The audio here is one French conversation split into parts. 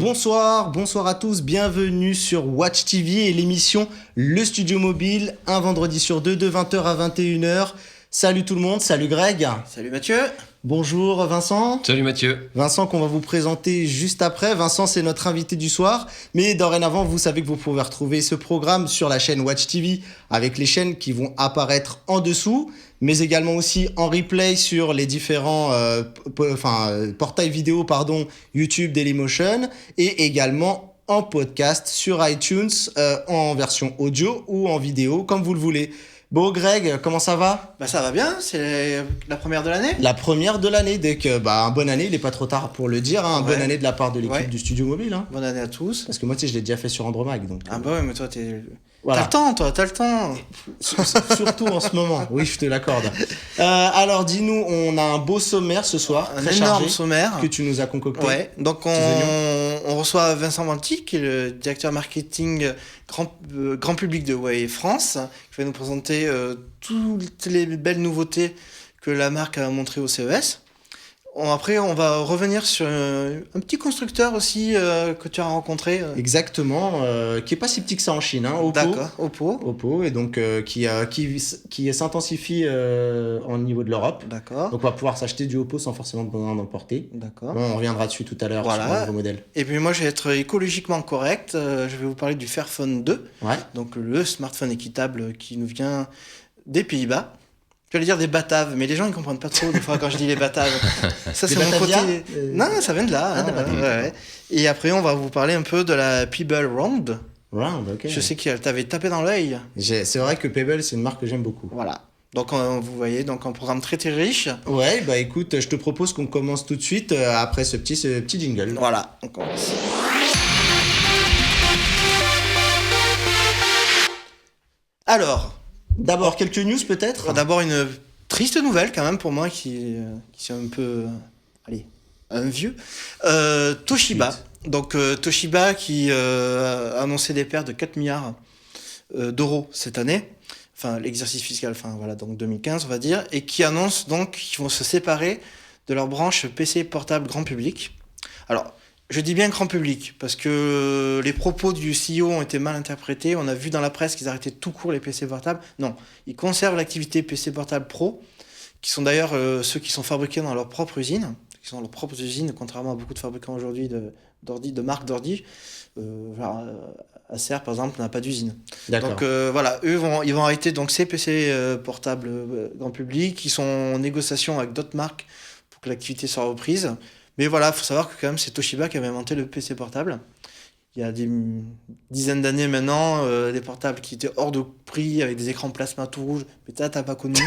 Bonsoir à tous, bienvenue sur Watch TV et l'émission Le Studio Mobile, un vendredi sur deux de 20h à 21h. Salut tout le monde, salut Greg. Salut Mathieu. Bonjour Vincent. Salut Mathieu. Vincent qu'on va vous présenter juste après. Vincent c'est notre invité du soir, mais dorénavant vous savez que vous pouvez retrouver ce programme sur la chaîne Watch TV avec les chaînes qui vont apparaître en dessous, mais également aussi en replay sur les différents portails vidéo YouTube, Dailymotion, et également en podcast sur iTunes en version audio ou en vidéo comme vous le voulez. Bon Greg, comment ça va ? Ça va bien, c'est la première de l'année. La première de l'année, dès que bonne année, il n'est pas trop tard pour le dire, hein, bonne année de la part de l'équipe du Studio Mobile. Hein. Bonne année à tous. Parce que moi tu sais, je l'ai déjà fait sur Andromag. Donc, ouais, mais toi voilà. T'as le temps. Surtout en ce moment, oui je te l'accorde. Alors dis-nous, on a un beau sommaire ce soir, un très énorme chargé, sommaire que tu nous as concocté. Ouais, donc on reçoit Vincent Manti, qui est le directeur marketing grand public de Huawei France, qui va nous présenter toutes les belles nouveautés que la marque a montrées au CES. Après, on va revenir sur un petit constructeur aussi que tu as rencontré. Exactement, qui est pas si petit que ça en Chine, hein, Oppo. D'accord, Oppo, et donc qui s'intensifie au niveau de l'Europe. D'accord. Donc on va pouvoir s'acheter du Oppo sans forcément besoin d'emporter. D'accord. Bon, on reviendra dessus tout à l'heure sur un nouveau modèle. Et puis moi, je vais être écologiquement correct. Je vais vous parler du Fairphone 2. Ouais. Donc le smartphone équitable qui nous vient des Pays-Bas. Je vais dire des Bataves, mais les gens ne comprennent pas trop des fois quand je dis les Bataves. Ça, c'est mon côté. Non, ça vient de là. Ouais. Et après, on va vous parler un peu de la Pebble Round. Ok. Je sais qu'elle t'avait tapé dans l'œil. C'est vrai que Pebble, c'est une marque que j'aime beaucoup. Voilà. Donc, vous voyez, un programme très très riche. Ouais, écoute, je te propose qu'on commence tout de suite après ce petit jingle. Voilà, on commence. Alors. D'abord, quelques news peut-être ? D'abord, une triste nouvelle quand même pour moi qui est un peu... un vieux. Toshiba. Donc Toshiba qui a annoncé des pertes de 4 milliards d'euros cette année. Enfin, l'exercice fiscal, donc 2015 on va dire. Et qui annonce donc qu'ils vont se séparer de leur branche PC portable grand public. Alors... Je dis bien grand public, parce que les propos du CEO ont été mal interprétés. On a vu dans la presse qu'ils arrêtaient tout court les PC portables. Non, ils conservent l'activité PC portable pro, qui sont d'ailleurs ceux qui sont fabriqués dans leur propre usine, qui sont leurs propres usines, contrairement à beaucoup de fabricants aujourd'hui de marques d'ordi. Acer, par exemple, n'a pas d'usine. D'accord. Donc eux ils vont arrêter donc ces PC portables grand public, qui sont en négociation avec d'autres marques pour que l'activité soit reprise. Mais voilà, il faut savoir que quand même c'est Toshiba qui avait inventé le PC portable. Il y a des dizaines d'années maintenant, des portables qui étaient hors de prix, avec des écrans plasma tout rouges. Mais t'as pas connu.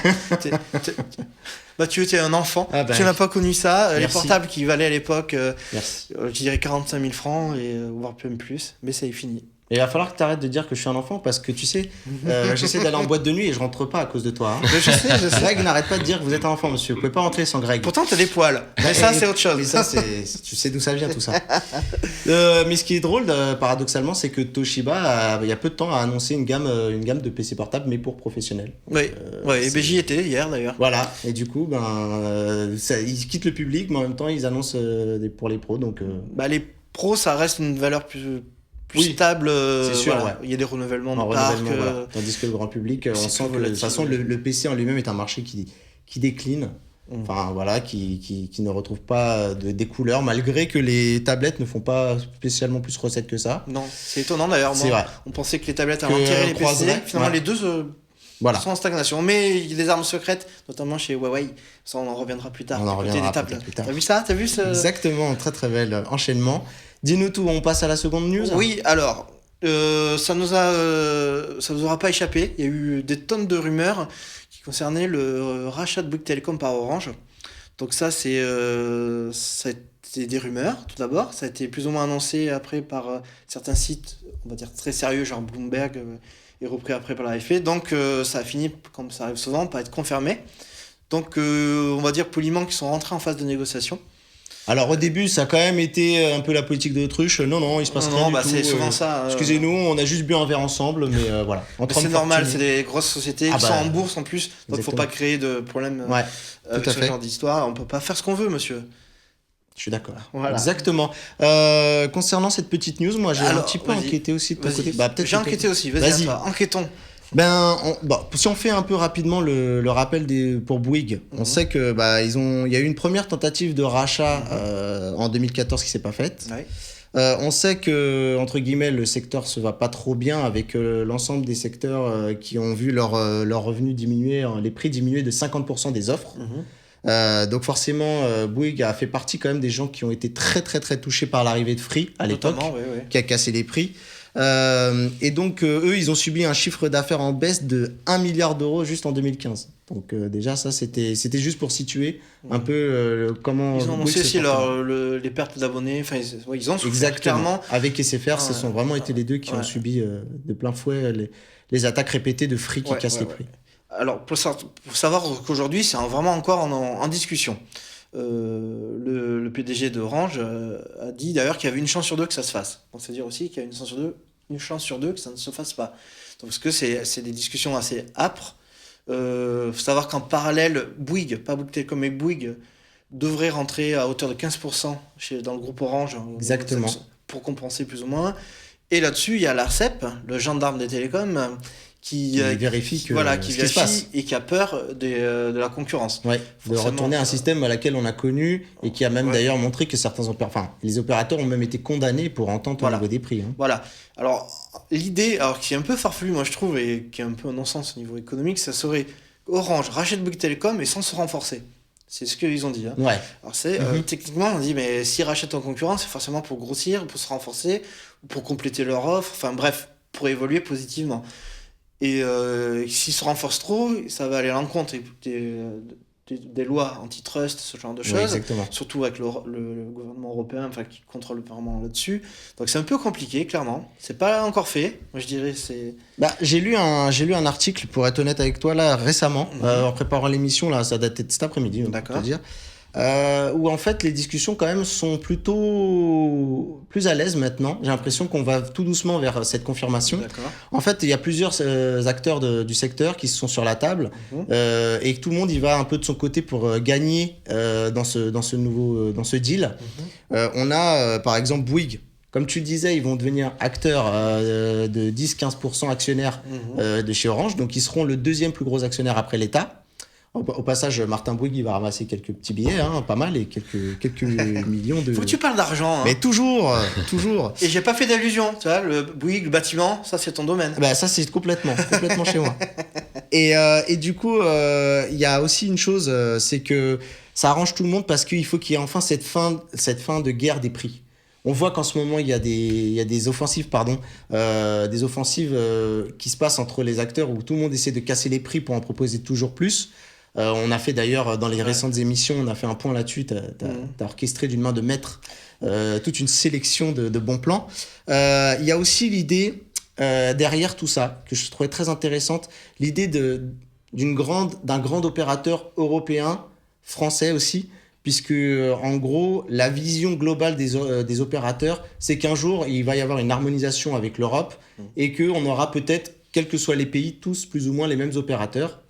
Tu étais un enfant, tu n'as pas connu ça. Merci. Les portables qui valaient à l'époque, je dirais 45 000 francs, voire même plus. Mais ça est fini. Et il va falloir que tu arrêtes de dire que je suis un enfant parce que tu sais, j'essaie d'aller en boîte de nuit et je rentre pas à cause de toi. Hein. Je sais. Greg n'arrête pas de dire que vous êtes un enfant, monsieur. Vous pouvez pas rentrer sans Greg. Pourtant, t'as des poils. Mais ça, c'est autre chose. Mais ça, tu sais d'où ça vient tout ça. Mais ce qui est drôle, paradoxalement, c'est que Toshiba, il y a peu de temps, a annoncé une gamme de PC portables, mais pour professionnels. Oui, et j'y étais hier d'ailleurs. Voilà. Et du coup, ils quittent le public, mais en même temps, ils annoncent pour les pros. Donc, les pros, ça reste une valeur plus stable, c'est sûr, il y a des renouvellements de parc. Tandis que le grand public, on sent que de toute façon le PC en lui-même est un marché qui décline, qui ne retrouve pas des couleurs, malgré que les tablettes ne font pas spécialement plus recettes que ça. Non, c'est étonnant d'ailleurs. C'est vrai. On pensait que les tablettes allaient enterrer les PC, finalement les deux sont en stagnation. Mais il y a des armes secrètes, notamment chez Huawei. Ça, on en reviendra plus tard. Plus tard. T'as vu ça ? T'as vu ce... Exactement, très très bel enchaînement. Dis-nous tout, on passe à la seconde news ? Oui, alors, ça nous aura pas échappé. Il y a eu des tonnes de rumeurs qui concernaient le rachat de Bouygues Telecom par Orange. Donc ça, ça a été des rumeurs, tout d'abord. Ça a été plus ou moins annoncé après par certains sites, on va dire très sérieux, genre Bloomberg, et repris après par l'AFP. Donc ça a fini, comme ça arrive souvent, par être confirmé. Donc on va dire poliment qu'ils sont rentrés en phase de négociation. Alors au début, ça a quand même été un peu la politique de l'autruche. Non, il se passe rien du tout. C'est souvent ça. Excusez-nous, on a juste bu un verre ensemble, mais voilà. Mais c'est normal, c'est des grosses sociétés qui sont en bourse en plus, donc il ne faut pas créer de problèmes avec ce genre d'histoire. On ne peut pas faire ce qu'on veut, monsieur. Je suis d'accord. Voilà. Exactement. Concernant cette petite news, moi j'ai un petit peu enquêté aussi de ton côté. Peut-être j'ai enquêté aussi, vas-y. Enquêtons. Si on fait un peu rapidement le rappel pour Bouygues, on sait que il y a eu une première tentative de rachat en 2014 qui s'est pas faite. Ouais. On sait que entre guillemets le secteur se va pas trop bien avec l'ensemble des secteurs qui ont vu leurs revenus diminuer, les prix diminuer de 50% des offres. Donc forcément, Bouygues a fait partie quand même des gens qui ont été très très très touchés par l'arrivée de Free à l'époque, qui a cassé les prix. Et donc eux, ils ont subi un chiffre d'affaires en baisse de 1 milliard d'euros juste en 2015. Donc déjà ça, c'était juste pour situer un peu comment... Ils ont annoncé aussi les pertes d'abonnés, enfin ils ont souffert clairement. Avec SFR, ce sont vraiment été les deux qui ont subi de plein fouet les attaques répétées de Free qui cassent les prix. Alors, pour savoir qu'aujourd'hui, c'est vraiment encore en discussion. Le PDG d'Orange a dit d'ailleurs qu'il y avait une chance sur deux que ça se fasse. Donc, c'est-à-dire aussi qu'il y a une chance sur deux que ça ne se fasse pas. Donc, parce que c'est des discussions assez âpres. Faut savoir qu'en parallèle, Bouygues, pas Bouygues Telecom, mais Bouygues, devrait rentrer à hauteur de 15% dans le groupe Orange. Exactement. Pour compenser plus ou moins. Et là-dessus, il y a l'ARCEP, le gendarme des télécoms, qui vérifie et qui a peur de la concurrence. Ouais, de retourner un système à laquelle on a connu et qui a même d'ailleurs montré que les opérateurs ont même été condamnés pour entente au niveau des prix. Voilà. Alors, l'idée, qui est un peu farfelue, moi je trouve, et qui est un peu un non-sens au niveau économique, ça serait Orange rachète Bouygues Telecom et sans se renforcer. C'est ce qu'ils ont dit. Ouais. Alors techniquement, on dit, mais s'ils rachètent en concurrence, c'est forcément pour grossir, pour se renforcer, pour compléter leur offre, enfin bref, pour évoluer positivement. Et s'ils se renforcent trop, ça va aller à l'encontre des lois antitrust, ce genre de choses. Exactement. Surtout avec le gouvernement européen qui contrôle vraiment là-dessus. Donc c'est un peu compliqué, clairement. C'est pas encore fait. Moi je dirais c'est... J'ai lu un article, pour être honnête avec toi, là, récemment, en préparant l'émission, là, ça datait de cet après-midi, on peut dire. Où en fait les discussions quand même sont plutôt plus à l'aise maintenant. J'ai l'impression qu'on va tout doucement vers cette confirmation. D'accord. En fait, il y a plusieurs acteurs du secteur qui sont sur la table et que tout le monde y va un peu de son côté pour gagner dans ce deal. On a par exemple Bouygues. Comme tu le disais, ils vont devenir acteurs de 10-15% actionnaires de chez Orange. Donc ils seront le deuxième plus gros actionnaire après l'État. Au passage, Martin Bouygues, il va ramasser quelques petits billets, pas mal, et quelques millions de... Faut que tu parles d'argent. Mais toujours. Et j'ai pas fait d'allusion, tu vois, le Bouygues, le bâtiment, ça c'est ton domaine. Ça c'est complètement chez moi. Et du coup, il y a aussi une chose, c'est que ça arrange tout le monde parce qu'il faut qu'il y ait enfin cette fin de guerre des prix. On voit qu'en ce moment, il y a des offensives, qui se passent entre les acteurs où tout le monde essaie de casser les prix pour en proposer toujours plus. On a fait d'ailleurs, dans les récentes émissions, on a fait un point là-dessus. T'as orchestré d'une main de maître toute une sélection de bons plans. Il y a aussi l'idée, derrière tout ça, que je trouvais très intéressante, l'idée d'un grand opérateur européen, français aussi, puisque en gros la vision globale des opérateurs, c'est qu'un jour il va y avoir une harmonisation avec l'Europe et qu'on aura peut-être, quels que soient les pays, tous plus ou moins les mêmes opérateurs.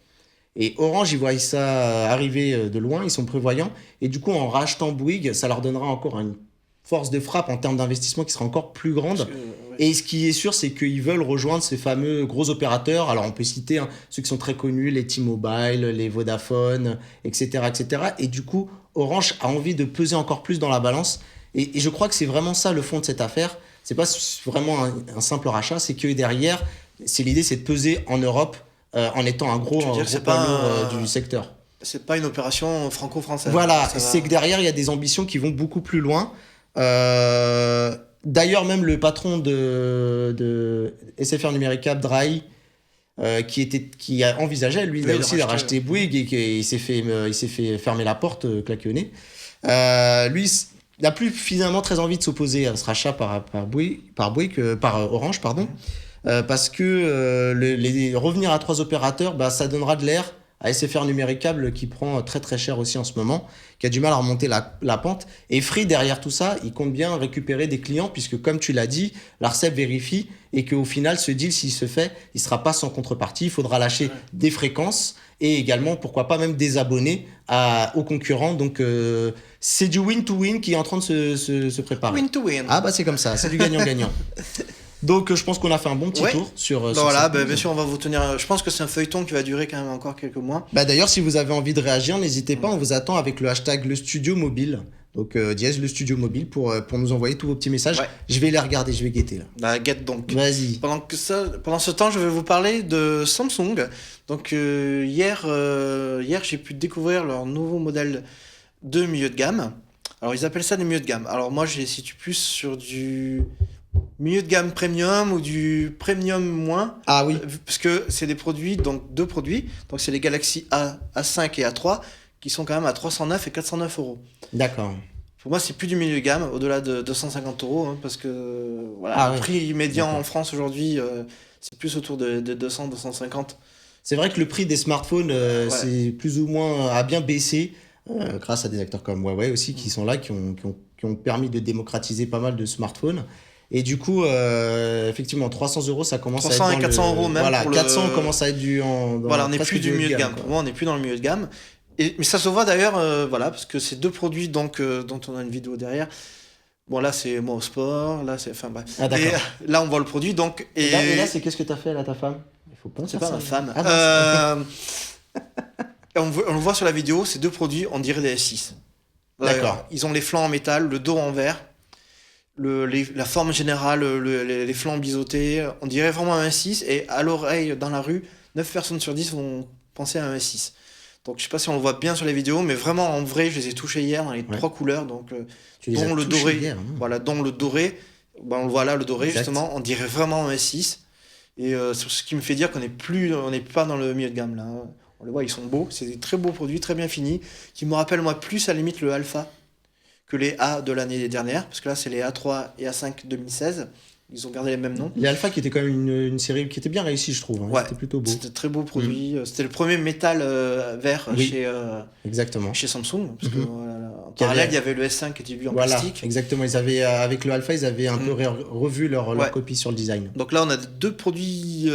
Et Orange, ils voient ça arriver de loin, ils sont prévoyants, et du coup en rachetant Bouygues, ça leur donnera encore une force de frappe en termes d'investissement qui sera encore plus grande. Et ce qui est sûr, c'est qu'ils veulent rejoindre ces fameux gros opérateurs. Alors on peut citer ceux qui sont très connus, les T-Mobile, les Vodafone, etc., etc. Et du coup, Orange a envie de peser encore plus dans la balance. Et je crois que c'est vraiment ça le fond de cette affaire. C'est pas vraiment un simple rachat, c'est que derrière, l'idée c'est de peser en Europe en étant un gros poids lourd du secteur. C'est pas une opération franco-française. Voilà, c'est que derrière, il y a des ambitions qui vont beaucoup plus loin. D'ailleurs, même le patron de SFR Numéricable, Drahi, qui a envisagé, lui, aussi de racheter Bouygues et il s'est fait fermer la porte, claquer au nez. Lui, il n'a plus finalement très envie de s'opposer à ce rachat par Orange, pardon. Parce que revenir à 3 opérateurs, ça donnera de l'air à SFR Numéricable qui prend très très cher aussi en ce moment, qui a du mal à remonter la pente. Et Free, derrière tout ça, il compte bien récupérer des clients puisque, comme tu l'as dit, l'ARCEP vérifie et qu'au final, ce deal, s'il se fait, il ne sera pas sans contrepartie. Il faudra lâcher des fréquences et également, pourquoi pas, même des abonnés aux concurrents. Donc, c'est du win-to-win qui est en train de se préparer. Win-to-win. Ah bah c'est comme ça, c'est du gagnant-gagnant. Donc, je pense qu'on a fait un bon petit tour sur voilà, cette news. bien sûr, on va vous tenir. Je pense que c'est un feuilleton qui va durer quand même encore quelques mois. D'ailleurs, si vous avez envie de réagir, n'hésitez pas, on vous attend avec le hashtag le studio mobile. Donc, dièse le studio mobile pour nous envoyer tous vos petits messages. Ouais. Je vais les regarder, je vais guetter là. Guette donc. Vas-y. Pendant ce temps, je vais vous parler de Samsung. Donc, hier, j'ai pu découvrir leur nouveau modèle de milieu de gamme. Alors, ils appellent ça des milieux de gamme. Alors, moi, je les situe plus sur du milieu de gamme premium ou du premium moins. Ah oui. Parce que c'est des produits, donc deux produits. Donc, c'est les Galaxy A5 et A3 qui sont quand même à 309 et 409 euros. D'accord. Pour moi, c'est plus du milieu de gamme, au-delà de 250 euros, hein, parce que voilà, le prix médian en France aujourd'hui, c'est plus autour de 200, 250. C'est vrai que le prix des smartphones, c'est plus ou moins a bien baissé, grâce à des acteurs comme Huawei aussi, qui sont là, qui ont permis de démocratiser pas mal de smartphones. Et du coup, effectivement, 300 euros, ça commence 300 à être. 300 et 400 euros même. Voilà, pour 400 commence à être du. Voilà, on n'est plus du milieu de gamme. Pour moi, on n'est plus dans le milieu de gamme. Mais ça se voit d'ailleurs, parce que ces deux produits donc, dont on a une vidéo derrière. Bon, là, c'est moi au sport. Là, c'est. Enfin, bref. Ah, d'accord. Et là, on voit le produit. Donc, et là, c'est qu'est-ce que tu as fait, là, ta femme? Il faut pas. C'est pas ma femme. On le voit sur la vidéo, ces deux produits, on dirait des S6. D'accord. Ils ont les flancs en métal, le dos en verre. La forme générale, les flancs biseautés, on dirait vraiment un S6, et à l'oreille, dans la rue, 9 personnes sur 10 vont penser à un S6. Donc je sais pas si on le voit bien sur les vidéos, mais vraiment en vrai, je les ai touchés hier dans les trois couleurs, donc dont le doré, hier, dont le doré, on le voit là, le doré exact. Justement, on dirait vraiment un S6, et c'est ce qui me fait dire qu'on n'est pas dans le milieu de gamme là. On les voit, ils sont beaux, c'est des très beaux produits, très bien finis, qui me rappellent moi plus à la limite le Alpha que les A de l'année dernière, parce que là c'est les A3 et A5 2016, ils ont gardé les mêmes noms. Les Alpha qui était quand même une série qui était bien réussie, je trouve, c'était plutôt beau. C'était très beau produit, c'était le premier métal vert exactement. Chez Samsung, parce que en parallèle il y avait le S5 qui était vu en plastique. Exactement, ils avaient, avec le Alpha ils avaient un peu revu leur copie sur le design. Donc là on a deux produits,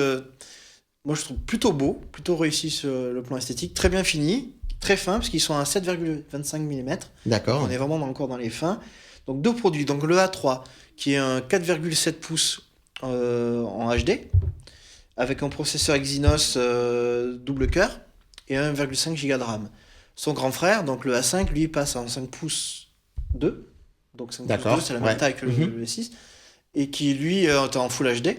moi je trouve plutôt beaux, plutôt réussis sur le plan esthétique, très bien finis. Très fins, parce qu'ils sont à 7,25 mm. D'accord. On est vraiment encore dans les fins. Donc deux produits. Donc le A3, qui est un 4,7 pouces en HD, avec un processeur Exynos double cœur et 1,5 Go de RAM. Son grand frère, donc le A5, lui, passe en 5 pouces 2. Donc 5 pouces 2, c'est la même taille que le S6. Et qui, lui, est en Full HD.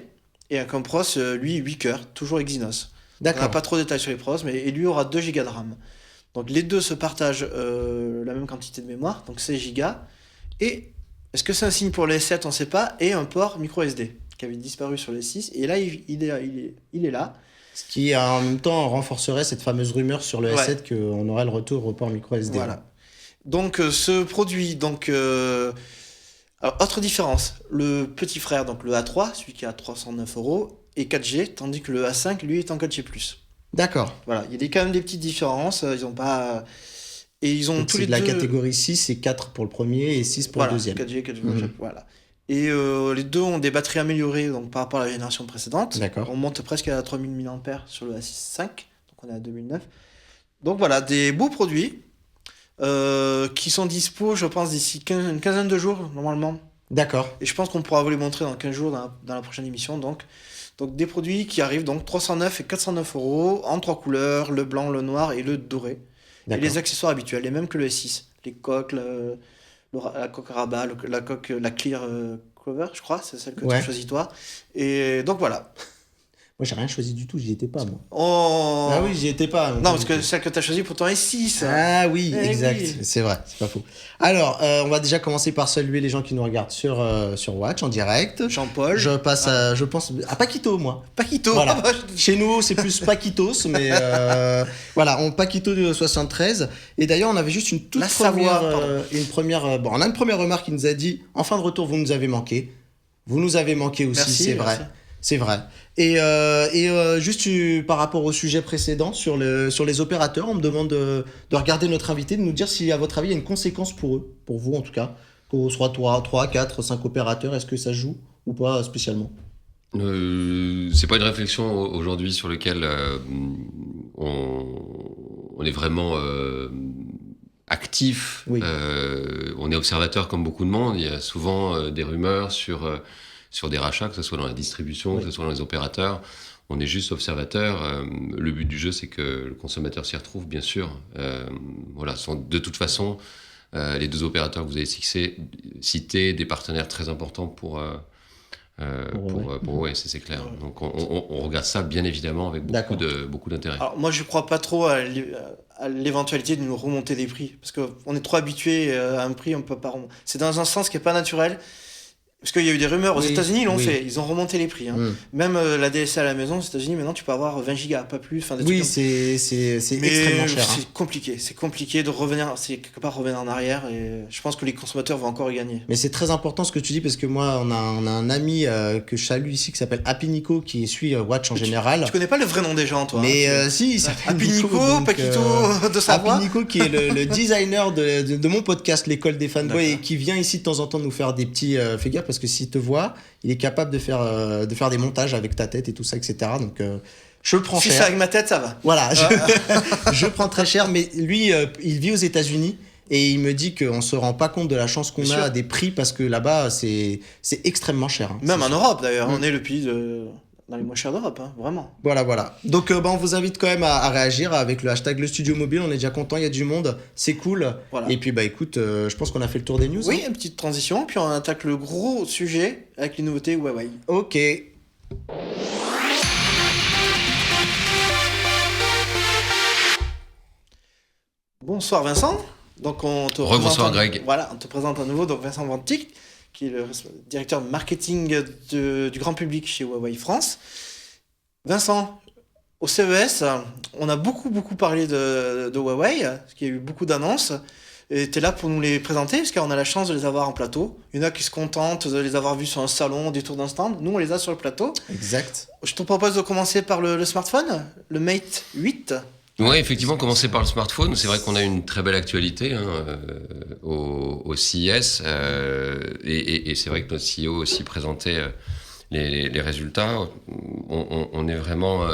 Et avec un pros, lui, 8 cœurs, toujours Exynos. D'accord. On n'a pas trop de détails sur les pros, mais et lui aura 2 Go de RAM. Donc les deux se partagent la même quantité de mémoire, donc 16 Go. Et est-ce que c'est un signe pour les S7, on ne sait pas, et un port micro SD qui avait disparu sur les 6. Et là, il est là. Ce qui en même temps renforcerait cette fameuse rumeur sur le S7 qu'on aurait le retour au port micro SD. Voilà. Donc ce produit, alors, autre différence, le petit frère, donc le A3, celui qui est à 309 euros, est 4G, tandis que le A5, lui, est en 4G+. D'accord. Voilà, il y a quand même des petites différences. Ils n'ont pas. Et ils ont donc tous les deux. La catégorie 6 et 4 pour le premier et 6 pour le deuxième. 4G, voilà. Et les deux ont des batteries améliorées donc, par rapport à la génération précédente. D'accord. On monte presque à 3000 mAh sur le A5, donc on est à 2009. Donc voilà, des beaux produits qui sont dispo, je pense, d'ici une quinzaine de jours, normalement. D'accord. Et je pense qu'on pourra vous les montrer dans 15 jours dans la prochaine émission, donc des produits qui arrivent donc 309 et 409 euros en trois couleurs, le blanc, le noir et le doré. Et les accessoires habituels, les mêmes que le S6. Les coques, la coque rabat, la clear cover, je crois, c'est celle que tu as choisie toi. Et donc voilà. Moi, j'ai rien choisi du tout, j'y étais pas, moi. Oh. Ah oui, j'y étais pas. Non, parce que celle que tu as choisie pour ton S6. Ah oui, exact. Oui. C'est vrai, c'est pas faux. Alors, on va déjà commencer par saluer les gens qui nous regardent sur Watch en direct. Jean-Paul. Je passe je pense à Paquito, moi. Paquito. Voilà. Chez nous, c'est plus Paquitos, mais voilà, on Paquito de 73. Et d'ailleurs, on avait juste une toute première, on a une première remarque qui nous a dit, en fin de retour, vous nous avez manqué. Vous nous avez manqué aussi, merci, c'est vrai. C'est vrai. Juste par rapport au sujet précédent sur les opérateurs, on me demande de regarder notre invité, de nous dire si à votre avis il y a une conséquence pour eux, pour vous en tout cas, qu'on soit 3, 4, 5 opérateurs, est-ce que ça joue ou pas spécialement? C'est pas une réflexion aujourd'hui sur laquelle on est vraiment actif. Oui. On est observateur comme beaucoup de monde. Il y a souvent des rumeurs sur des rachats, que ce soit dans la distribution, Oui. que ce soit dans les opérateurs. On est juste observateur. Le but du jeu, c'est que le consommateur s'y retrouve, bien sûr. Voilà, de toute façon, les 2 opérateurs que vous avez cités, des partenaires très importants pour ouais, c'est clair. Donc on regarde ça bien évidemment avec beaucoup d'intérêt. Alors moi je crois pas trop à l'éventualité de nous remonter des prix parce qu'on est trop habitué à un prix, on peut pas remonter. C'est dans un sens qui est pas naturel. Parce qu'il y a eu des rumeurs aux États-Unis, ils l'ont fait, ils ont remonté les prix. Même la DSL à la maison aux États-Unis, maintenant tu peux avoir 20 gigas, pas plus. Oui, c'est extrêmement cher. C'est compliqué de revenir, c'est quelque part revenir en arrière et je pense que les consommateurs vont encore y gagner. Mais c'est très important ce que tu dis parce que moi, on a un ami que je salue ici qui s'appelle Happy Nico qui suit Watch en général. Tu connais pas le vrai nom des gens, toi? Mais si, il s'appelle Happy Nico, Paquito de Savoie. Happy Nico qui est le designer de mon podcast, l'école des fanboys, et qui vient ici de temps en temps nous faire des petits fais gaffe parce que s'il te voit, il est capable de faire des montages avec ta tête et tout ça, etc. Donc je prends cher. Si c'est avec ma tête, ça va. Voilà, je prends très cher, mais lui, il vit aux États-Unis et il me dit qu'on se rend pas compte de la chance qu'on a à des prix parce que là-bas, c'est extrêmement cher. Hein. Même en Europe d'ailleurs, on est le pays dans les moins chers d'Europe, hein, vraiment. Voilà. Donc on vous invite quand même à réagir avec le hashtag le studio mobile. On est déjà content, il y a du monde, c'est cool. Voilà. Et puis écoute, je pense qu'on a fait le tour des news. Oui, une petite transition, puis on attaque le gros sujet avec les nouveautés Huawei. Ok. Bonsoir Vincent. Donc Rebonsoir Greg. Voilà, on te présente à nouveau donc Vincent Vantic, qui est le directeur de marketing du grand public chez Huawei France. Vincent, au CES, on a beaucoup parlé de Huawei, parce qu'il y a eu beaucoup d'annonces. Et tu es là pour nous les présenter, parce qu'on a la chance de les avoir en plateau. Il y en a qui se contentent de les avoir vus sur un salon, des tours d'un stand. Nous, on les a sur le plateau. Exact. Je te propose de commencer par le smartphone, le Mate 8. Oui, effectivement, commencer par le smartphone. C'est vrai qu'on a une très belle actualité au CES. Et c'est vrai que notre CEO aussi présentait les résultats. On est vraiment...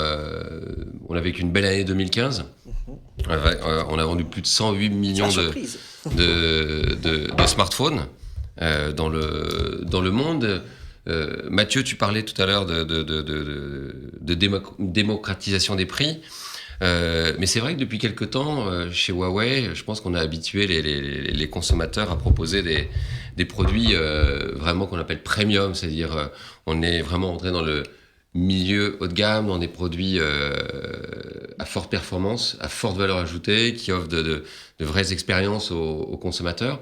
on a vécu une belle année 2015. On a vendu plus de 108 millions de smartphones dans le monde. Mathieu, tu parlais tout à l'heure de démocratisation des prix. Mais c'est vrai que depuis quelque temps, chez Huawei, je pense qu'on a habitué les consommateurs à proposer des produits vraiment qu'on appelle premium, c'est-à-dire on est vraiment entré dans le milieu haut de gamme, dans des produits à forte performance, à forte valeur ajoutée, qui offrent de vraies expériences aux consommateurs.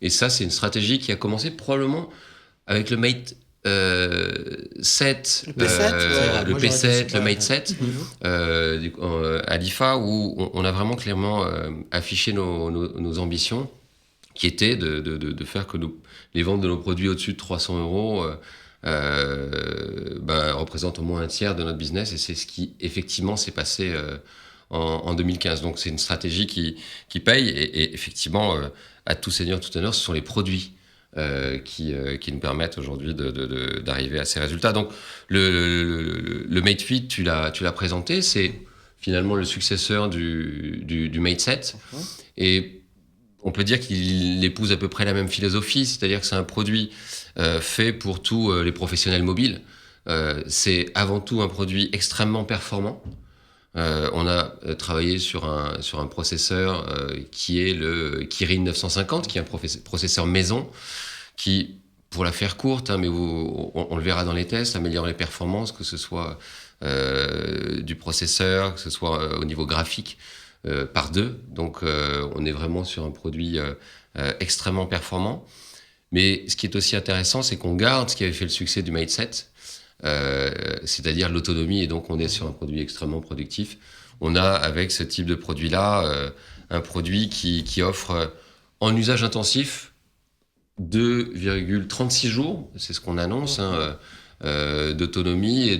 Et ça, c'est une stratégie qui a commencé probablement avec le Mate 7, le P7, le Mate 7 à l'IFA, où on a vraiment clairement affiché nos ambitions, qui étaient de faire que les ventes de nos produits au-dessus de 300 euros représentent au moins un tiers de notre business, et c'est ce qui effectivement s'est passé en 2015. Donc c'est une stratégie qui paye, et effectivement, à tout seigneur, tout honneur, ce sont les produits qui nous permettent aujourd'hui d'arriver à ces résultats. Donc le Mate 8, tu l'as présenté, c'est finalement le successeur du Mate 7, et on peut dire qu'il épouse à peu près la même philosophie, c'est-à-dire que c'est un produit fait pour tous les professionnels mobiles. C'est avant tout un produit extrêmement performant. On a travaillé sur un processeur qui est le Kirin 950, qui est un processeur maison, qui, pour la faire courte, mais on le verra dans les tests, améliore les performances, que ce soit du processeur, que ce soit au niveau graphique, par 2. Donc on est vraiment sur un produit extrêmement performant. Mais ce qui est aussi intéressant, c'est qu'on garde ce qui avait fait le succès du Mate 7, c'est-à-dire l'autonomie, et donc on est sur un produit extrêmement productif. On a, avec ce type de produit-là, un produit qui offre, en usage intensif, 2,36 jours, c'est ce qu'on annonce, d'autonomie et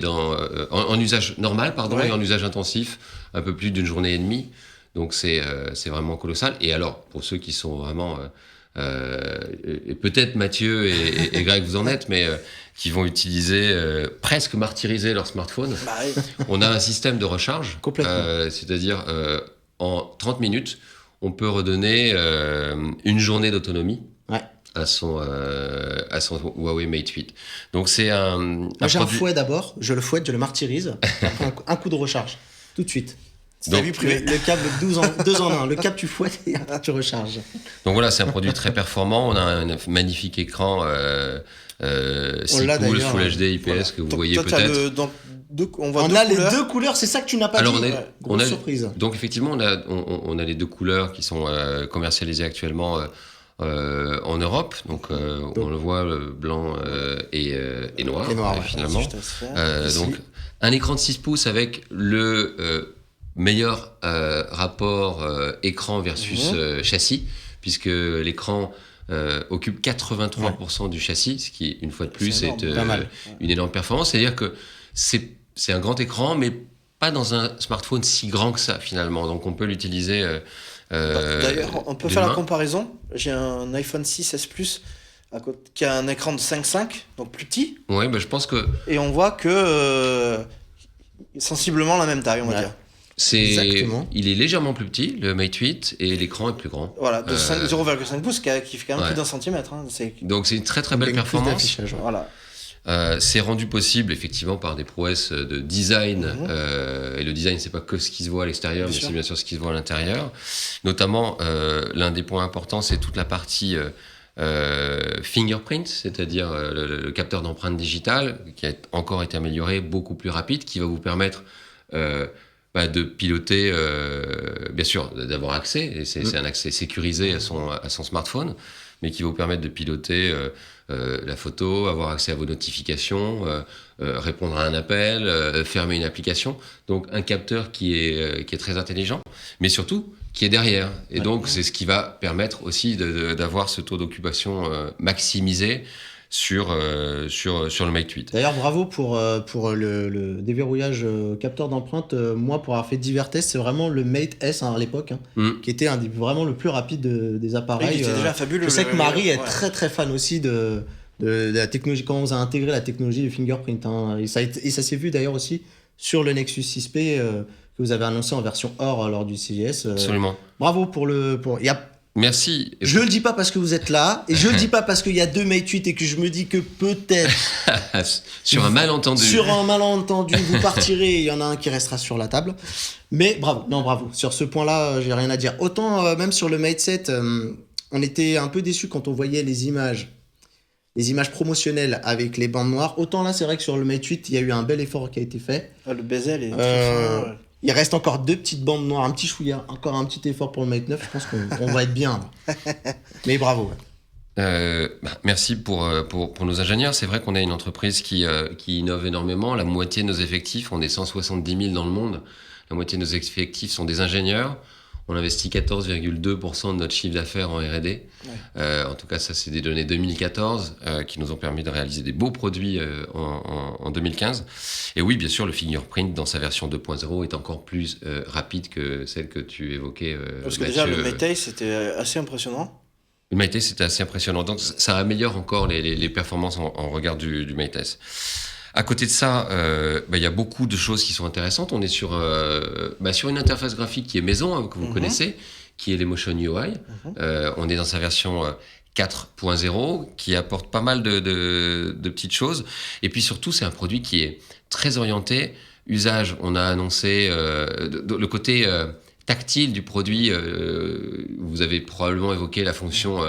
en usage normal, Ouais. et en usage intensif, un peu plus d'une journée et demie. Donc c'est vraiment colossal. Et alors, pour ceux qui sont vraiment... et peut-être Mathieu et Greg vous en êtes, mais qui vont utiliser, presque martyriser leur smartphone, Bah, oui. on a un système de recharge. Complètement. C'est-à-dire, en 30 minutes, on peut redonner une journée d'autonomie Ouais. à son Huawei Mate 8. Donc c'est un Moi, j'ai un produit... fouet d'abord, je le fouette, je le martyrise. Après, un coup de recharge, tout de suite. C'est ta Donc- vie privée. Le câble 2 en 1. Le câble, tu fouettes et après, tu recharges. Donc voilà, c'est un produit très performant. On a un magnifique écran 6 l'a pouces d'ailleurs, Full HD IPS Voilà. que vous Toi, voyez t'as peut-être. on voit On deux a les couleurs. 2 couleurs, c'est ça que tu n'as pas Alors, dit. on a- Grosse surprise. Donc effectivement, on a les 2 couleurs qui sont commercialisées actuellement en Europe. Donc on le voit, le blanc et noir, Et noir, ouais. finalement. Juste à se faire. Ici. Donc un écran de 6 pouces avec le meilleur rapport écran versus châssis, puisque l'écran occupe 83% du châssis, ce qui, une fois de plus, C'est est énorme. Pas mal. une énorme performance. C'est-à-dire que c'est un grand écran, mais pas dans un smartphone si grand que ça, finalement. Donc on peut l'utiliser... D'ailleurs, on peut d'une faire la main. comparaison. J'ai un iPhone 6S Plus qui a un écran de 5.5, donc plus petit, Ouais, bah, je pense que et on voit que sensiblement la même taille, on va Ouais. dire. Exactement. il est légèrement plus petit, le Mate 8, et l'écran est plus grand. Voilà, de 0,5 pouces, qui fait quand même Ouais. plus d'un centimètre. Hein. Donc c'est une très très belle Avec plus performance. d'affichage, ouais. Voilà. C'est rendu possible effectivement par des prouesses de design. Et le design, c'est pas que ce qui se voit à l'extérieur, Bien mais sûr. c'est bien sûr ce qui se voit à l'intérieur. Notamment, l'un des points importants, c'est toute la partie fingerprint, c'est-à-dire le capteur d'empreinte digitale, qui a encore été amélioré, beaucoup plus rapide, qui va vous permettre de piloter, bien sûr, d'avoir accès, et c'est un accès sécurisé à son smartphone, mais qui va vous permettre de piloter la photo, avoir accès à vos notifications, répondre à un appel, fermer une application. Donc un capteur qui est très intelligent, mais surtout qui est derrière. Et donc c'est ce qui va permettre aussi d'avoir ce taux d'occupation maximisé sur le Mate 8. D'ailleurs, bravo pour le déverrouillage capteur d'empreinte. Moi, pour avoir fait divers tests, c'est vraiment le Mate S à l'époque, qui était vraiment le plus rapide des Oui, appareils. il était déjà fabuleux. Je sais que Marie est Ouais. très très fan aussi de la technologie, quand on a intégré la technologie du fingerprint. Et ça s'est vu d'ailleurs aussi sur le Nexus 6P que vous avez annoncé en version or lors du CES. Absolument. Bravo Merci. Je le dis pas parce que vous êtes là, et je le dis pas parce qu'il y a 2 Mate 8 et que je me dis que peut-être Sur un malentendu. sur un malentendu, vous partirez et il y en a un qui restera sur la table. Mais bravo. Sur ce point-là, j'ai rien à dire. Autant même sur le Mate 7, on était un peu déçus quand on voyait les images promotionnelles avec les bandes noires. Autant là, c'est vrai que sur le Mate 8, il y a eu un bel effort qui a été fait. Le bezel est très Euh, fin. Ouais. Il reste encore 2 petites bandes noires, un petit chouïa, encore un petit effort pour le Mate 9. Je pense qu'on va être bien. Là. Mais bravo. Merci pour nos ingénieurs. C'est vrai qu'on est une entreprise qui innove énormément. La moitié de nos effectifs, on est 170 000 dans le monde. La moitié de nos effectifs sont des ingénieurs. On investit 14,2% de notre chiffre d'affaires en R&D. En tout cas, ça, c'est des données 2014 qui nous ont permis de réaliser des beaux produits en 2015. Et oui, bien sûr, le fingerprint dans sa version 2.0 est encore plus rapide que celle que tu évoquais, Parce que Mathieu. déjà, le Mate c'était assez impressionnant. Le Mate S, c'était assez impressionnant. Donc, ça améliore encore les performances en regard du Mate S. À côté de ça, il y a beaucoup de choses qui sont intéressantes. On est sur une interface graphique qui est maison, que vous connaissez, qui est l'Emotion UI. On est dans sa version 4.0, qui apporte pas mal de petites choses. Et puis surtout, c'est un produit qui est très orienté usage. On a annoncé le côté tactile du produit. Vous avez probablement évoqué la fonction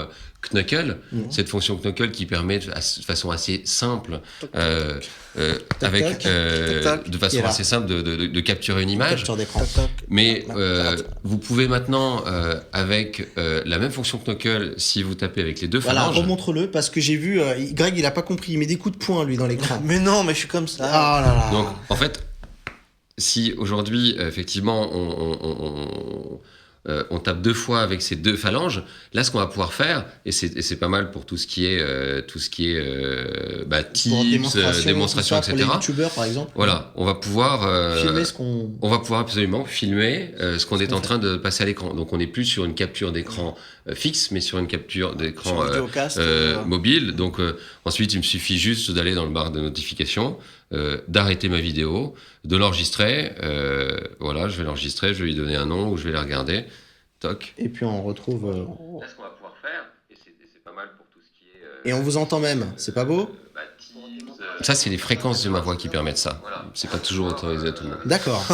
Knuckle, cette fonction Knuckle qui permet de façon assez simple, de façon assez simple de capturer une image. Capture d'écran. Mais vous pouvez maintenant, avec la même fonction Knuckle, si vous tapez avec les deux Voilà, phalanges, remontre-le parce que j'ai vu Greg, il a pas compris, il met des coups de poing lui dans l'écran. Mais non, mais je suis comme ça. Ah là là. donc en fait, si aujourd'hui effectivement on tape 2 fois avec ces 2 phalanges. Là, ce qu'on va pouvoir faire, et c'est pas mal pour tout ce qui est tips, démonstrations, etc. Pour les youtubeurs, par exemple. Voilà, on va pouvoir filmer ce qu'on... On va pouvoir absolument filmer ce qu'on est en train de passer à l'écran. Donc on n'est plus sur une capture d'écran fixe, mais sur une capture d'écran mobile. Donc ensuite, il me suffit juste d'aller dans le bar de notification, d'arrêter ma vidéo, de l'enregistrer. Voilà, je vais l'enregistrer, je vais lui donner un nom ou je vais la regarder. Toc. Et puis on retrouve... Là, ce qu'on va pouvoir faire, et c'est pas mal pour tout ce qui est... Et on vous entend même, c'est pas beau ? Ça, c'est les fréquences de ma voix qui permettent ça. C'est pas toujours autorisé à tout le monde. D'accord.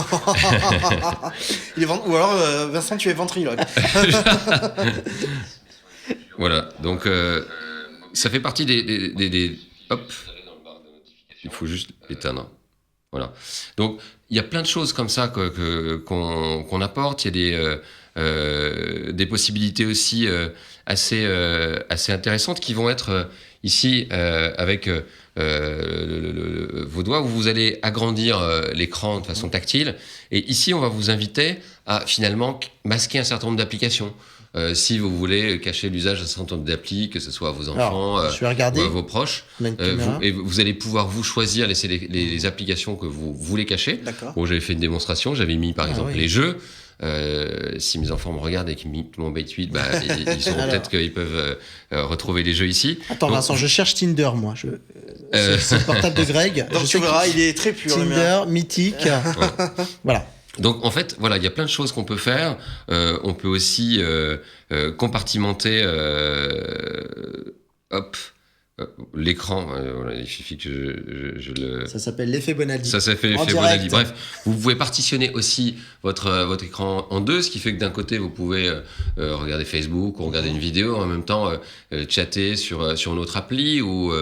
Ou alors, Vincent, tu es ventriloque. Voilà, donc ça fait partie des... Hop, il faut juste l'éteindre. Voilà. Donc, il y a plein de choses comme ça qu'on apporte. Il y a des possibilités aussi assez intéressantes qui vont être ici avec vos doigts, où vous allez agrandir l'écran de façon tactile. Et ici, on va vous inviter à finalement masquer un certain nombre d'applications. Si vous voulez cacher l'usage d'un certain nombre d'applis, que ce soit à vos enfants ou à vos proches, vous allez pouvoir vous choisir les applications que vous voulez cacher. Bon, j'avais fait une démonstration, j'avais mis par exemple les jeux. Si mes enfants me regardent et qu'ils mettent mon Mate 8, ils sauront peut-être qu'ils peuvent retrouver les jeux ici. Attends, donc, Vincent, je cherche Tinder, moi. C'est le portable de Greg. Donc tu verras, il est très pur. Tinder, mythique. Voilà. Donc en fait, voilà, il y a plein de choses qu'on peut faire. On peut aussi compartimenter l'écran. Voilà, il suffit que je le... Ça s'appelle l'effet Bonaldi. Ça s'appelle l'effet Bonaldi. Bref, vous pouvez partitionner aussi votre écran en 2, ce qui fait que d'un côté, vous pouvez regarder Facebook ou regarder une vidéo, en même temps chatter sur une autre appli ou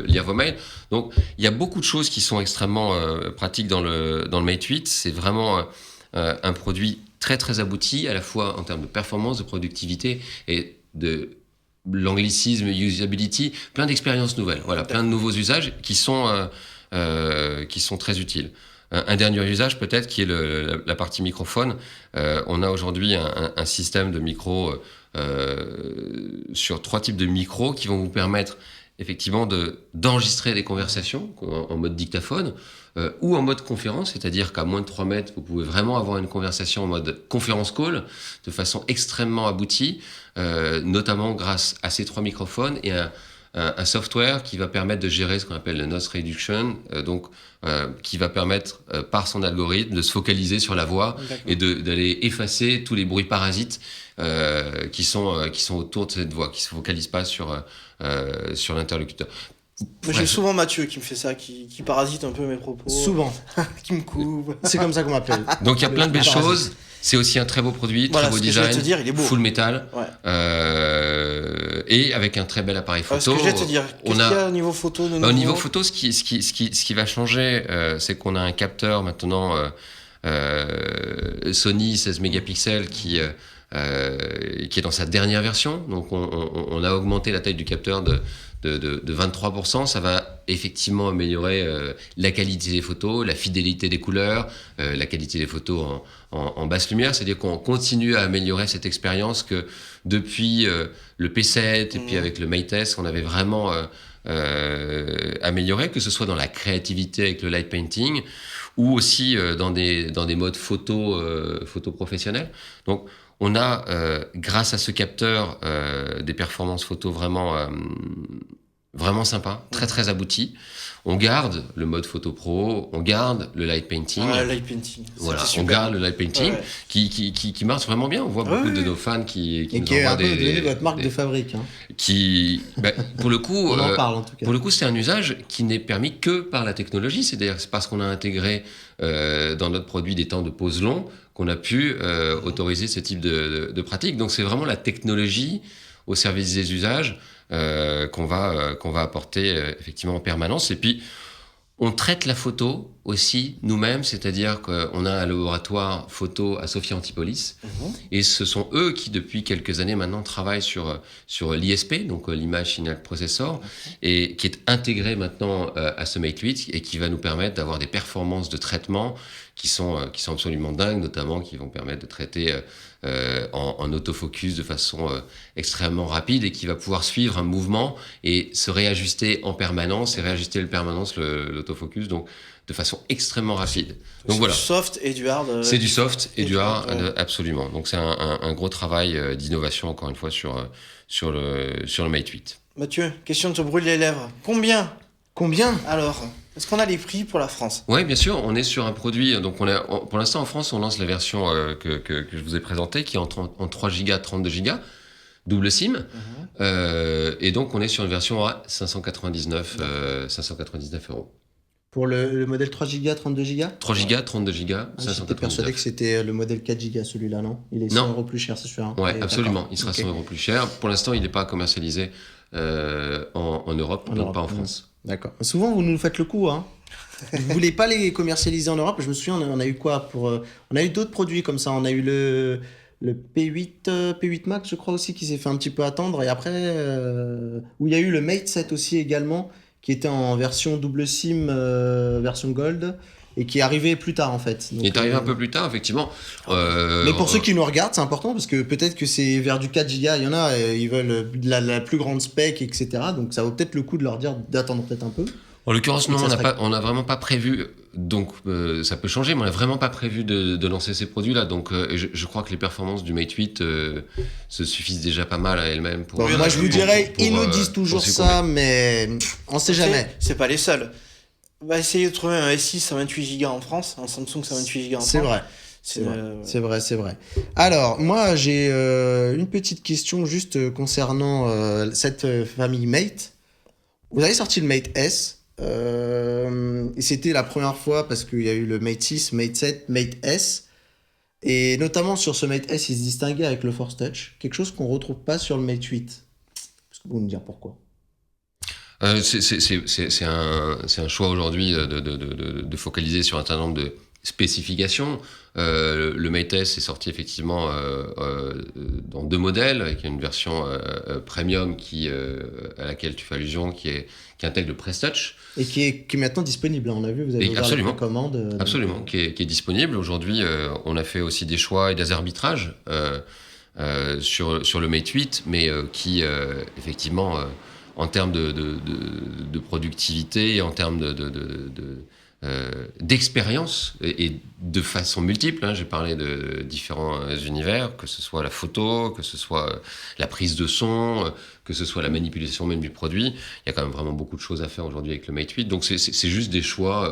lire vos mails. Donc, il y a beaucoup de choses qui sont extrêmement pratiques dans le Mate 8. C'est vraiment un produit très, très abouti, à la fois en termes de performance, de productivité et de l'anglicisme, usability, plein d'expériences nouvelles. Voilà, plein de nouveaux usages qui sont très utiles. Un dernier usage peut-être qui est la partie microphone. On a aujourd'hui un système de micro sur 3 types de micros qui vont vous permettre effectivement d'enregistrer des conversations en mode dictaphone ou en mode conférence, c'est-à-dire qu'à moins de 3 mètres, vous pouvez vraiment avoir une conversation en mode conférence call de façon extrêmement aboutie, notamment grâce à ces 3 microphones et un software qui va permettre de gérer ce qu'on appelle le noise reduction, qui va permettre par son algorithme de se focaliser sur la voix et d'aller effacer tous les bruits parasites qui sont autour de cette voix, qui ne se focalisent pas sur l'interlocuteur. J'ai souvent Mathieu qui me fait ça, qui parasite un peu mes propos. Souvent. Qui me coupe. C'est comme ça qu'on m'appelle. Donc il y a plein de belles choses. C'est aussi un très beau produit, très beau design, il est beau. Full métal, et avec un très bel appareil photo. Ce que je vais te dire, qu'est-ce qu'il y a au niveau photo de nouveau ? Au niveau photo, ce qui va changer, c'est qu'on a un capteur maintenant Sony 16 mégapixels qui est dans sa dernière version. Donc on a augmenté la taille du capteur de 23%, ça va effectivement améliorer la qualité des photos, la fidélité des couleurs, la qualité des photos en basse lumière. C'est-à-dire qu'on continue à améliorer cette expérience que depuis le P7 et puis avec le Mate S, on avait vraiment amélioré, que ce soit dans la créativité avec le light painting ou aussi dans des modes photo professionnels. Donc on a, grâce à ce capteur, des performances photo vraiment sympas, très très abouties. On garde le mode photo pro, on garde le light painting. Light painting. Voilà, on garde le light painting qui marche vraiment bien. On voit beaucoup de nos fans qui nous envoient devenu votre marque de fabrique. Pour le coup, on en parle en tout cas. Pour le coup, c'est un usage qui n'est permis que par la technologie. C'est-à-dire que c'est parce qu'on a intégré dans notre produit des temps de pause longs qu'on a pu autoriser ce type de pratique. Donc c'est vraiment la technologie au service des usages qu'on va apporter effectivement en permanence. Et puis on traite la photo aussi nous-mêmes, c'est-à-dire qu'on a un laboratoire photo à Sophia Antipolis, et ce sont eux qui depuis quelques années maintenant travaillent sur l'ISP, donc l'Image Signal Processor, et qui est intégré maintenant à ce Mate 8 et qui va nous permettre d'avoir des performances de traitement qui sont absolument dingues, notamment qui vont permettre de traiter en autofocus de façon extrêmement rapide et qui va pouvoir suivre un mouvement et se réajuster en permanence et réajuster en permanence l'autofocus, donc de façon extrêmement rapide. Donc voilà. Du soft et du hard. C'est du soft et du hard, ouais. absolument. Donc c'est un gros travail d'innovation, encore une fois, sur le Mate 8. Mathieu, question de te brûler les lèvres. Combien alors? Est-ce qu'on a les prix pour la France? Oui, bien sûr, on est sur un produit. Donc pour l'instant, en France, on lance la version que je vous ai présentée, qui est en 3 Go, 32 Go, double SIM. Et donc, on est sur une version à 599 €. Pour le modèle 3 Go, 32 Go 3 Go, 32 Go, J'étais persuadé que c'était le modèle 4 Go, celui-là, non? Il est 100 € plus cher, c'est sûr. Hein. Oui, Et absolument. d'accord. Il sera Ok. 100 € plus cher. Pour l'instant, il n'est pas commercialisé en Europe, donc pas en France. D'accord. Souvent, vous nous faites le coup, hein. Vous voulez pas les commercialiser en Europe? Je me souviens, on a eu quoi pour on a eu d'autres produits comme ça. On a eu le P8 Max, je crois aussi, qui s'est fait un petit peu attendre. Et après, où il y a eu le Mate 7 aussi également, qui était en version double SIM, version Gold, et qui est arrivé plus tard en fait. Donc, Il est arrivé un peu plus tard, effectivement. mais pour ceux qui nous regardent, c'est important parce que peut-être que c'est vers du 4 Go. Il y en a, ils veulent la plus grande spec, etc. Donc ça vaut peut-être le coup de leur dire d'attendre peut-être un peu. En l'occurrence, non, Ça serait- on n'a vraiment pas prévu, donc ça peut changer, mais on n'a vraiment pas prévu de lancer ces produits-là. Donc je crois que les performances du Mate 8 se suffisent déjà pas mal à elles-mêmes. Pour, Bon, moi je vous dirais, ils nous disent toujours pour ça, mais on sait jamais. C'est pas les seuls. On va essayer de trouver un S6 128 Go en France, un Samsung 128 Go en France. C'est vrai. C'est vrai. Alors, moi, j'ai une petite question juste concernant cette famille Mate. Vous avez sorti le Mate S. Et c'était la première fois parce qu'il y a eu le Mate 6, Mate 7, Mate S. Et notamment sur ce Mate S, il se distinguait avec le Force Touch. Quelque chose qu'on retrouve pas sur le Mate 8. Est-ce que vous me dire pourquoi? C'est un choix aujourd'hui de focaliser sur un certain nombre de spécifications. Le Mate S est sorti effectivement dans 2 modèles, avec une version premium à laquelle tu fais allusion, qui intègre le Press Touch. Et qui est maintenant disponible, hein. On a vu, vous avez ouvert Absolument. la commande. Absolument, qui est disponible. Aujourd'hui, on a fait aussi des choix et des arbitrages sur le Mate 8, mais qui, effectivement, en termes de productivité, en termes d'expérience et de façon multiple, hein. J'ai parlé de différents univers, que ce soit la photo, que ce soit la prise de son, que ce soit la manipulation même du produit. Il y a quand même vraiment beaucoup de choses à faire aujourd'hui avec le Mate 8. Donc c'est juste des choix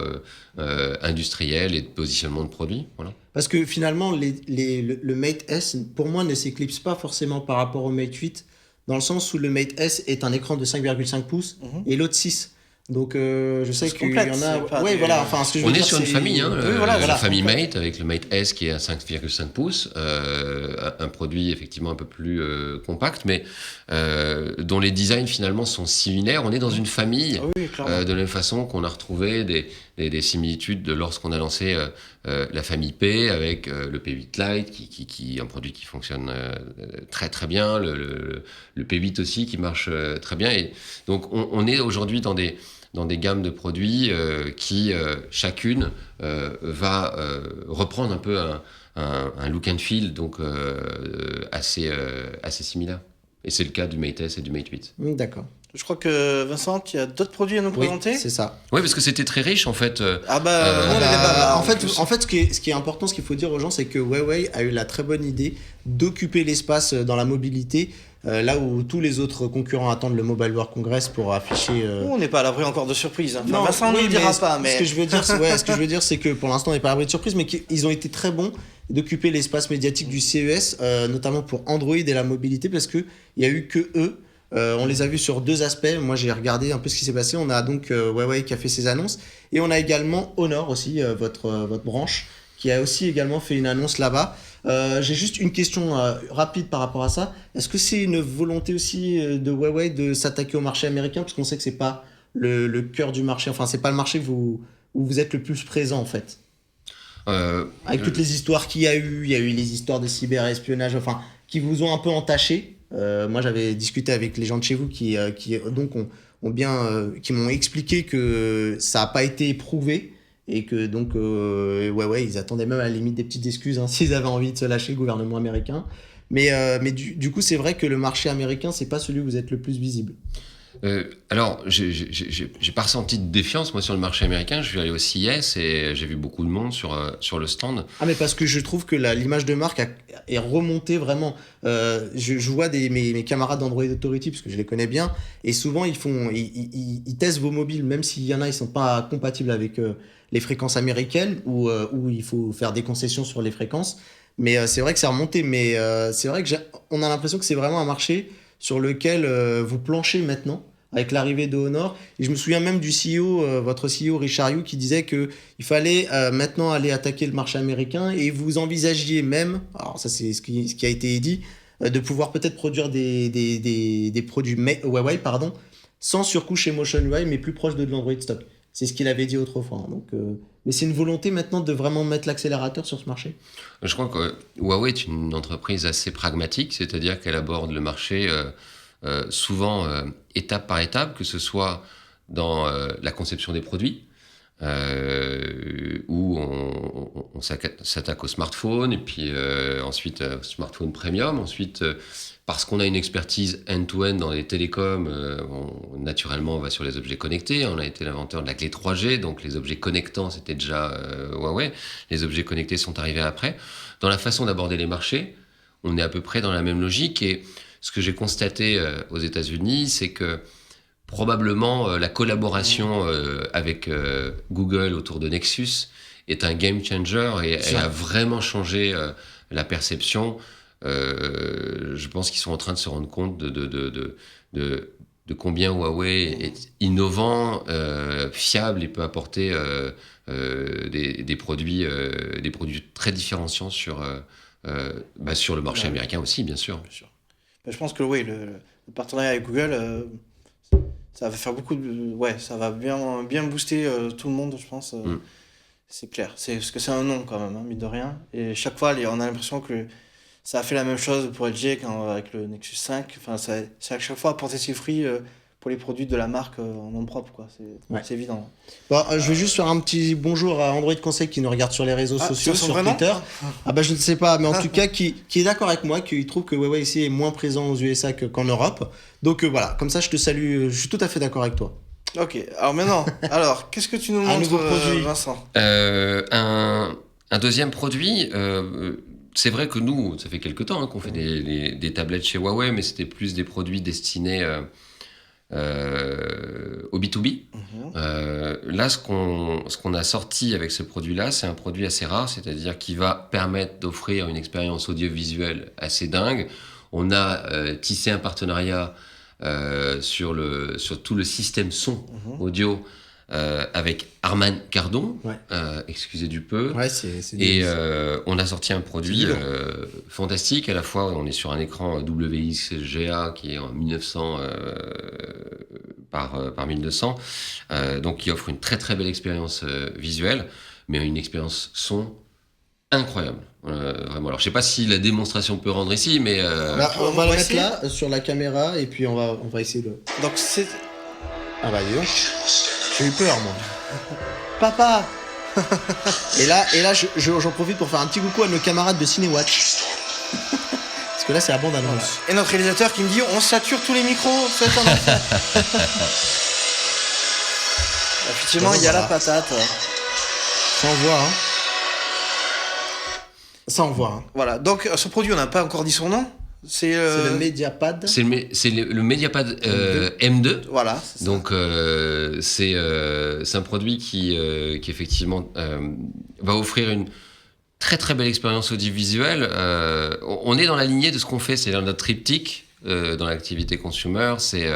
industriels et de positionnement de produits. Voilà. Parce que finalement, le Mate S, pour moi, ne s'éclipse pas forcément par rapport au Mate 8, dans le sens où le Mate S est un écran de 5,5 pouces et l'autre 6. Donc je sais qu'il y en a. Ouais, voilà. Enfin, ce que je veux On est dire, sur une famille, hein, Oui, voilà. la famille Mate avec le Mate S qui est à 5,5 pouces, un produit effectivement un peu plus compact, mais dont les designs finalement sont similaires. On est dans une famille, Oui, clairement. de la même façon qu'on a retrouvé des similitudes de lorsqu'on a lancé la famille P avec le P8 Lite, qui est un produit qui fonctionne très très bien, le P8 aussi qui marche très bien. Et donc on est aujourd'hui dans des gammes de produits qui, chacune, va reprendre un peu un look and feel donc, assez similaire. Et c'est le cas du Mate S et du Mate 8. D'accord. Je crois que Vincent, tu as d'autres produits à nous Oui, présenter? c'est ça. Oui, parce que c'était très riche en fait. Ah bah, on les débat. En fait, ce qui est important, ce qu'il faut dire aux gens, c'est que Huawei a eu la très bonne idée d'occuper l'espace dans la mobilité, là où tous les autres concurrents attendent le Mobile World Congress pour afficher. On n'est pas à l'abri encore de surprise. Hein. Enfin, Non, Vincent ne oui, le dira mais pas, mais ce que je veux dire, c'est que pour l'instant, on n'est pas à l'abri de surprise, mais qu'ils ont été très bons d'occuper l'espace médiatique du CES, notamment pour Android et la mobilité, parce que il y a eu que eux. On les a vus sur 2 aspects. Moi, j'ai regardé un peu ce qui s'est passé. On a donc Huawei qui a fait ses annonces. Et on a également Honor aussi, votre branche, qui a aussi également fait une annonce là-bas. J'ai juste une question rapide par rapport à ça. Est-ce que c'est une volonté aussi de Huawei de s'attaquer au marché américain? Parce qu'on sait que c'est pas le cœur du marché. Enfin, c'est pas le marché où vous êtes le plus présent, en fait. Avec toutes les histoires qu'il y a eu les histoires de cyberespionnage, enfin, qui vous ont un peu entaché. Moi, j'avais discuté avec les gens de chez vous qui donc qui m'ont expliqué que ça n'a pas été éprouvé et que donc ils attendaient même à la limite des petites excuses s'ils avaient envie de se lâcher, le gouvernement américain. Mais du coup, c'est vrai que le marché américain, c'est pas celui où vous êtes le plus visible. Alors, j'ai pas ressenti de défiance, moi, sur le marché américain. Je suis allé au CES et j'ai vu beaucoup de monde sur le stand. Ah, mais parce que je trouve que l'image de marque est remontée vraiment. Je vois mes camarades d'Android Authority, parce que je les connais bien, et souvent ils testent vos mobiles, même s'il y en a, ils sont pas compatibles avec les fréquences américaines, où il faut faire des concessions sur les fréquences. Mais c'est vrai que c'est remonté. Mais c'est vrai que on a l'impression que c'est vraiment un marché sur lequel vous planchez maintenant, avec l'arrivée de Honor. Et je me souviens même du CEO, votre CEO Richard Yu, qui disait qu'il fallait maintenant aller attaquer le marché américain, et vous envisagiez même, alors ça c'est ce qui a été dit, de pouvoir peut-être produire des produits Huawei, sans surcouche Emotion UI, mais plus proche de l'Android stock. C'est ce qu'il avait dit autrefois. Donc, mais c'est une volonté maintenant de vraiment mettre l'accélérateur sur ce marché. Je crois que Huawei est une entreprise assez pragmatique, c'est-à-dire qu'elle aborde le marché souvent étape par étape, que ce soit dans la conception des produits, où on s'attaque au smartphone, et puis ensuite smartphone premium, ensuite parce qu'on a une expertise end-to-end dans les télécoms, naturellement on va sur les objets connectés. On a été l'inventeur de la clé 3G, donc les objets connectants c'était déjà Huawei. Les objets connectés sont arrivés après. Dans la façon d'aborder les marchés, on est à peu près dans la même logique, et ce que j'ai constaté aux États-Unis, c'est que probablement la collaboration avec Google autour de Nexus est un game changer, et a vraiment changé la perception. Je pense qu'ils sont en train de se rendre compte de combien Huawei est innovant, fiable, et peut apporter des produits très différenciants sur le marché américain aussi, bien sûr. Je pense que oui, le partenariat avec Google, ça va faire beaucoup de... Ouais, ça va bien booster tout le monde, je pense. C'est clair. Parce que c'est un nom quand même, mine de rien. Et chaque fois, on a l'impression que ça a fait la même chose pour LG avec le Nexus 5. Enfin, c'est à chaque fois apporter ses fruits pour les produits de la marque en nom propre, quoi. C'est évident. Bon, je vais juste faire un petit bonjour à Android Conseil qui nous regarde sur les réseaux sociaux, sur Twitter. Je ne sais pas, mais en tout cas, qui est d'accord avec moi, qui trouve que Huawei ici est moins présent aux USA qu'en Europe. Donc voilà, comme ça, je te salue. Je suis tout à fait d'accord avec toi. Ok, alors maintenant, qu'est-ce que tu nous montres, Vincent ? Un deuxième produit... c'est vrai que nous, ça fait quelques temps qu'on fait des tablettes chez Huawei, mais c'était plus des produits destinés au B2B. Là, ce qu'on a sorti avec ce produit-là, c'est un produit assez rare, c'est-à-dire qui va permettre d'offrir une expérience audiovisuelle assez dingue. On a tissé un partenariat sur tout le système son audio avec Harman Kardon, excusez du peu. Ouais, et on a sorti un produit fantastique. À la fois, on est sur un écran WXGA qui est en 1900 par 1200, donc qui offre une très très belle expérience visuelle, mais une expérience son incroyable. Vraiment. Alors, je sais pas si la démonstration peut rendre ici, mais on va le mettre là sur la caméra, et puis on va essayer de. Donc c'est. Ah bah dis donc. J'ai eu peur, moi. Papa. Et là, j'en profite pour faire un petit coucou à nos camarades de Cinewatch. Parce que là, c'est la bande-annonce. Voilà. Et notre réalisateur qui me dit, on sature tous les micros, faites un enfant. Effectivement, il y a la patate. Ça envoie, hein. Ça envoie, hein. Voilà, donc ce produit, on n'a pas encore dit son nom. C'est le Mediapad. C'est le Mediapad M2. Voilà. Donc c'est un produit qui effectivement va offrir une très très belle expérience audiovisuelle. On est dans la lignée de ce qu'on fait, c'est notre triptyque dans l'activité consumer, c'est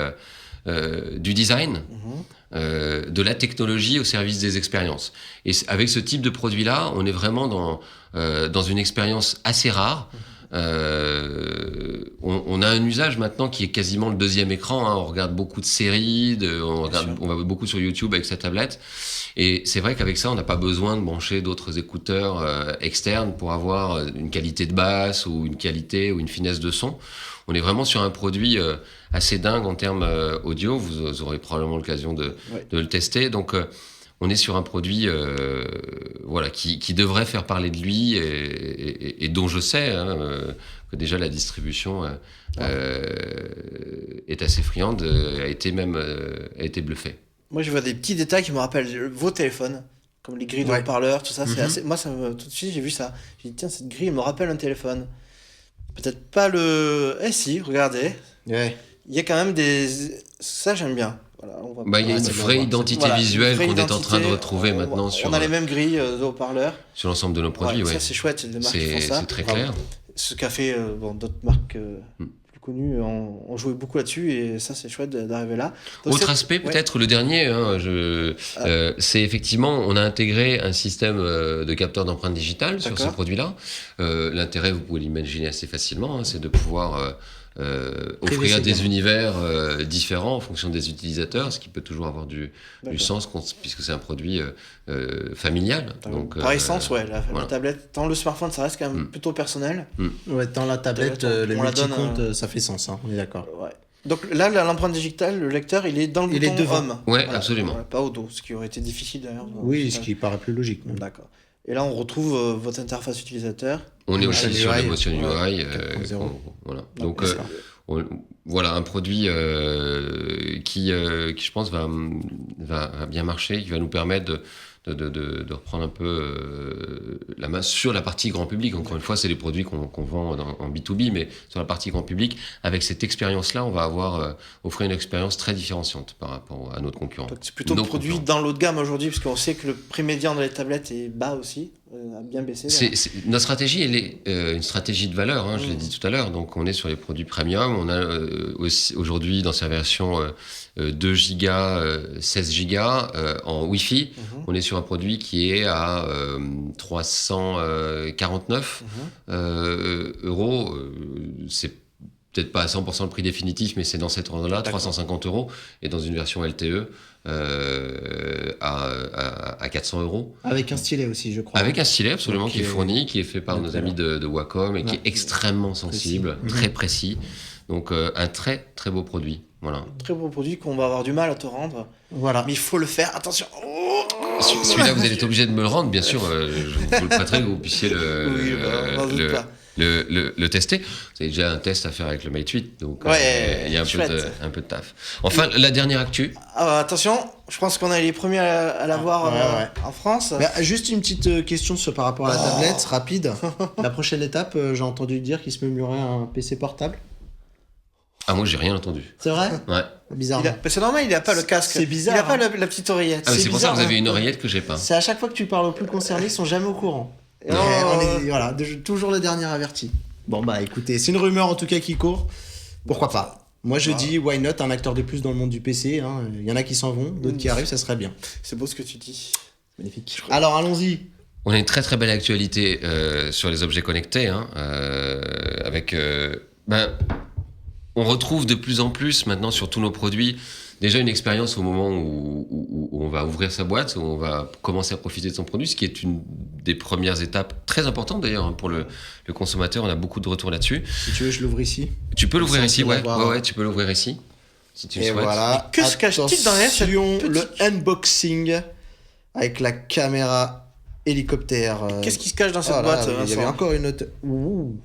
du design, de la technologie au service des expériences. Et avec ce type de produit-là, on est vraiment dans une expérience assez rare. On a un usage maintenant qui est quasiment le deuxième écran, hein. On regarde beaucoup de séries, on va beaucoup sur YouTube avec sa tablette, et c'est vrai qu'avec ça on n'a pas besoin de brancher d'autres écouteurs externes pour avoir une qualité de basse ou une qualité ou une finesse de son. On est vraiment sur un produit assez dingue en termes audio. Vous aurez probablement l'occasion de le tester. Donc on est sur un produit voilà, qui devrait faire parler de lui et dont je sais que déjà la distribution est assez friande, a été bluffée. Moi, je vois des petits détails qui me rappellent vos téléphones, comme les grilles de Ouais. haut-parleurs, tout ça. C'est Mhm. assez... Moi, tout de suite, j'ai vu ça. J'ai dit, tiens, cette grille, elle me rappelle un téléphone. Peut-être pas le... Eh si, regardez. Ouais. Il y a quand même des... Ça, j'aime bien. Voilà, on voit Bah, il y a Ouais, une c'est bien, vraie ouais. identité Voilà, une visuelle vraie qu'on est en train de identité. retrouver On- maintenant On a les mêmes grilles de haut-parleurs. sur l'ensemble de nos produits. Ouais, Ouais. ça, c'est chouette, c'est des marques qui font C'est ça. c'est très Bravo. clair. Ce qu'a fait d'autres marques Mm. plus connues ont joué beaucoup là-dessus et ça, c'est chouette d'arriver là. Donc, Autre c'est- aspect, ouais. peut-être le dernier, c'est effectivement, on a intégré un système de capteur d'empreinte digitale sur ce D'accord. produit-là. L'intérêt, vous pouvez l'imaginer assez facilement, c'est de pouvoir offrir c'est des bien. univers différents en fonction des utilisateurs, ce qui peut toujours avoir du D'accord. sens puisque c'est un produit familial. Donc, Par essence, ouais, la voilà. tablette, tant le smartphone, ça reste quand même Mm. plutôt personnel. Ouais, dans la tablette, Tablette, les on la donne, multi-comptes, ça fait sens, hein, on est d'accord. Ouais. Donc là, l'empreinte digitale, le lecteur, il est dans le Il bouton est devant. Home. Ouais, absolument. Pas au dos, ce qui aurait été difficile d'ailleurs. Oui, ce qui paraît plus logique. même. D'accord. Et là, on retrouve votre interface utilisateur. On est aussi Motion sur UI, l'Emotion UI. ouais, 4.0. Voilà. Donc, D'accord. voilà, un produit qui, je pense, va bien marcher, qui va nous permettre de reprendre un peu la main sur la partie grand public. Encore une fois, c'est des produits qu'on vend en B2B, mais sur la partie grand public, avec cette expérience-là, on va offrir une expérience très différenciante par rapport à notre concurrent. Donc c'est plutôt Nos produit concurrents. dans l'eau de gamme aujourd'hui, parce qu'on sait que le prix médian dans les tablettes est bas aussi, a bien baissé. Notre stratégie, elle est une stratégie de valeur, hein, je l'ai dit tout à l'heure. Donc, on est sur les produits premium. On a aussi aujourd'hui, dans sa version 2 Go, 16 Go en Wi-Fi, on est sur un produit qui est à 349 euros. C'est peut-être pas à 100% le prix définitif, mais c'est dans cette ordre-là, D'accord. 350 euros. Et dans une version LTE à 400 euros. Avec un stylet aussi, je crois. Avec un stylet absolument Donc, qui est fourni, qui est fait par nos amis de Wacom et qui est extrêmement sensible, très précis. Donc un très très beau produit. Voilà. Très beau produit qu'on va avoir du mal à te rendre. Voilà. Mais il faut le faire, attention. Oh Celui-là, vous allez être obligé de me le rendre, bien sûr. Je vous le prêterai que vous puissiez Oui, on n'en doute pas. le tester. Vous avez déjà un test à faire avec le Mate 8, donc Ouais, il y a chouette. un peu de taf. Enfin, la dernière actu. Ah, attention, je pense qu'on est les premiers à l'avoir Ouais. en France. Mais, juste une petite question par rapport à la tablette, rapide. La prochaine étape, j'ai entendu dire qu'il se murmurait un PC portable. Ah, moi, j'ai rien entendu. C'est vrai? Ouais. Bizarrement. C'est normal, il n'a pas le casque. C'est bizarre, Il n'a pas hein. la petite oreillette. Ah, mais c'est pour ça que vous avez bizarre, une hein. oreillette que j'ai pas. C'est à chaque fois que tu parles aux plus concernés, ils sont jamais au courant. Oh. On est voilà, toujours le dernier averti. Bon bah écoutez, c'est une rumeur en tout cas qui court. Pourquoi pas? Moi je dis why not, un acteur de plus dans le monde du PC. Hein. Il y en a qui s'en vont, d'autres qui arrivent, ça serait bien. C'est beau ce que tu dis. Magnifique. Alors allons-y. On a une très très belle actualité sur les objets connectés, hein, avec on retrouve de plus en plus maintenant sur tous nos produits déjà une expérience au moment où on va ouvrir sa boîte, où on va commencer à profiter de son produit, ce qui est une des premières étapes très importantes d'ailleurs hein, pour le consommateur. On a beaucoup de retours là-dessus. Si tu veux, je l'ouvre ici. Tu peux l'ouvrir Ça, ici, on peut ouais, l'avoir. ouais, tu peux l'ouvrir ici si tu le Et souhaites. voilà. Mais que se cache-t-il dans cette Attention, le petite- unboxing avec la caméra hélicoptère. Qu'est-ce qui se cache dans cette oh là boîte, là, il y avait Vincent encore une autre. Ouh.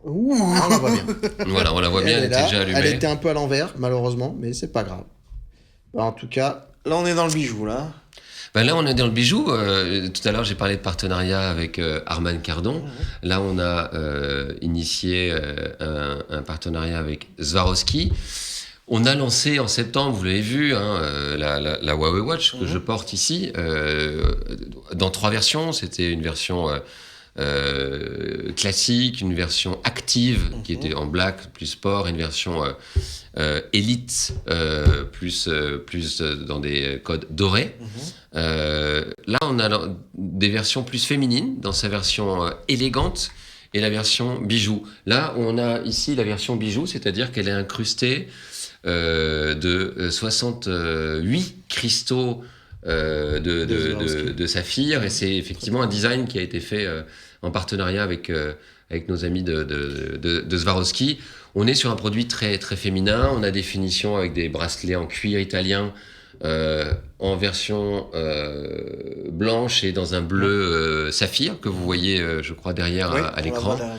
Ouh, on la voit bien. Voilà, on la voit bien, elle est était là. déjà allumée. Elle était un peu à l'envers, malheureusement, mais c'est pas grave. Bah, en tout cas, Là, on est dans le bijou, là. Ben là, on est dans le bijou. Tout à l'heure, j'ai parlé de partenariat avec Harman Kardon. Là, on a initié un partenariat avec Swarovski. On a lancé en septembre, vous l'avez vu, hein, la Huawei Watch que je porte ici, dans 3 versions. C'était une version classique, une version active qui était en black plus sport, et une version élite plus dans des codes dorés. Là, on a des versions plus féminines dans sa version élégante et la version bijou. Là, on a ici la version bijou, c'est-à-dire qu'elle est incrustée de 68 cristaux de saphir, et c'est effectivement un design qui a été fait en partenariat avec nos amis de Swarovski. On est sur un produit très, très féminin. On a des finitions avec des bracelets en cuir italien en version blanche et dans un bleu saphir que vous voyez, je crois, derrière Oui, à on la l'écran. voit derrière.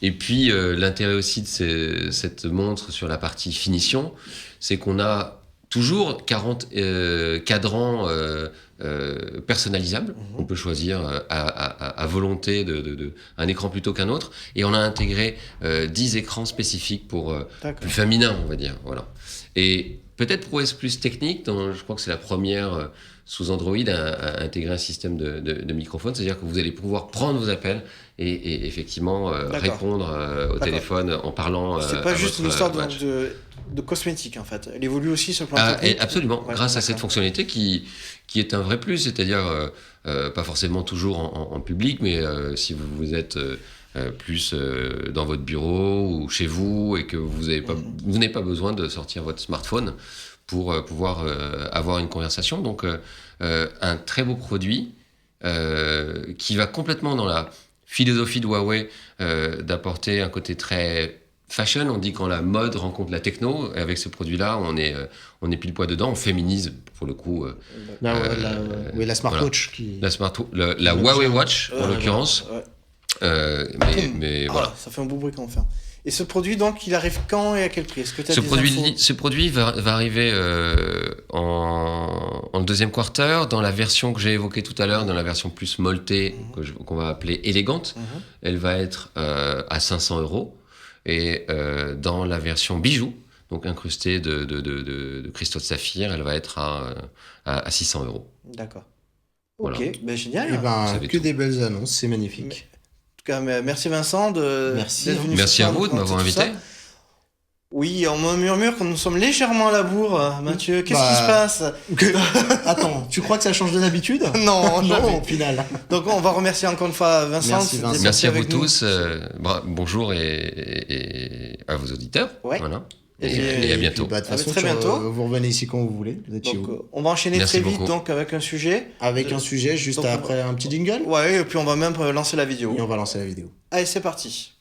Et puis, l'intérêt aussi de cette montre sur la partie finition, c'est qu'on a toujours 40 cadrans personnalisables. On peut choisir à volonté un écran plutôt qu'un autre. Et on a intégré 10 écrans spécifiques pour plus féminin, on va dire. Voilà. Et peut-être prouesse plus technique, je crois que c'est la première sous Android à intégrer un système de microphone, c'est-à-dire que vous allez pouvoir prendre vos appels et effectivement répondre au téléphone en parlant. C'est pas juste une histoire match. de cosmétique en fait. Elle évolue aussi sur le plan technique. Absolument, grâce à cette fonctionnalité qui est un vrai plus, c'est-à-dire pas forcément toujours en public, mais si vous êtes plus dans votre bureau ou chez vous et que vous n'avez pas besoin de sortir votre smartphone pour pouvoir avoir une conversation. Donc un très beau produit qui va complètement dans la philosophie de Huawei d'apporter un côté très fashion. On dit quand la mode rencontre la techno, et avec ce produit-là, on est pile poil dedans, on féminise pour le coup. La smartwatch. Voilà. La Huawei Watch, en l'occurrence. Mais voilà. Ça fait un beau bruit quand on fait. Et ce produit, donc, il arrive quand et à quel prix? Est-ce que tu as Ce produit va arriver en deuxième quarter, dans la version que j'ai évoquée tout à l'heure, dans la version plus molletée, qu'on va appeler élégante. Elle va être à 500 €. Et dans la version bijou, donc incrustée de cristaux de saphir, elle va être à 600 €. D'accord. Voilà. Ok, ben génial. Que des belles annonces, c'est magnifique. En tout cas, merci Vincent merci, d'être venu. Merci à vous de m'avoir invité. Oui, on me murmure que nous sommes légèrement à la bourre, Mathieu. Qu'est-ce qui se passe? Attends, tu crois que ça change de d'habitude? Non, non, au final. Donc on va remercier encore une fois Vincent. Merci à vous tous. Bonjour et à vos auditeurs. Ouais. Voilà. Et à bientôt. De toute façon, très bientôt. Vous revenez ici quand vous voulez. Vous êtes chez vous. On va enchaîner très vite donc avec un sujet. Un sujet juste donc, après un petit jingle. Ouais, et puis on va même lancer la vidéo. Et on va lancer la vidéo. Allez, c'est parti.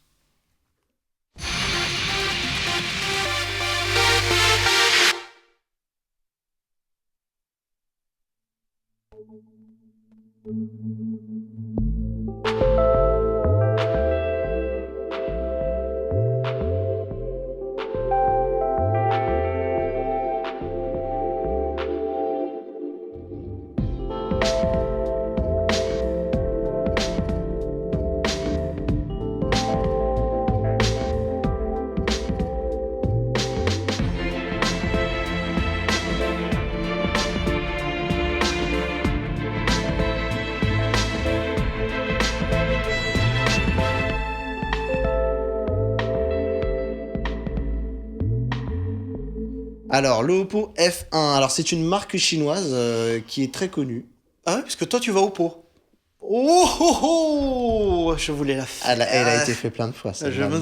Alors, le Oppo F1, alors c'est une marque chinoise qui est très connue. Ah ouais, parce que toi tu vas au Oppo. Oh, je voulais la faire. Elle a été fait plein de fois. Je me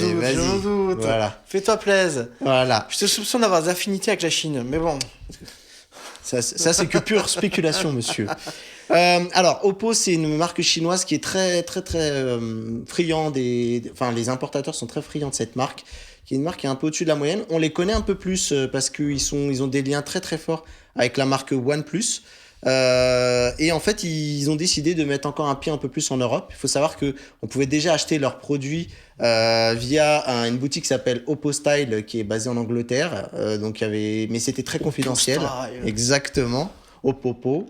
doute. Voilà. Fais-toi plaisir. Voilà. Je te soupçonne d'avoir des affinités avec la Chine, mais bon. Ça c'est que pure spéculation, monsieur. Alors, Oppo, c'est une marque chinoise qui est très friand enfin, les importateurs sont très friands de cette marque, qui est une marque qui est un peu au-dessus de la moyenne. On les connaît un peu plus parce qu'ils ont des liens très forts avec la marque OnePlus. Et en fait, ils ont décidé de mettre encore un pied un peu plus en Europe. Il faut savoir qu'on pouvait déjà acheter leurs produits via une boutique qui s'appelle Oppo Style, qui est basée en Angleterre. Mais c'était très confidentiel. Exactement. Oppo.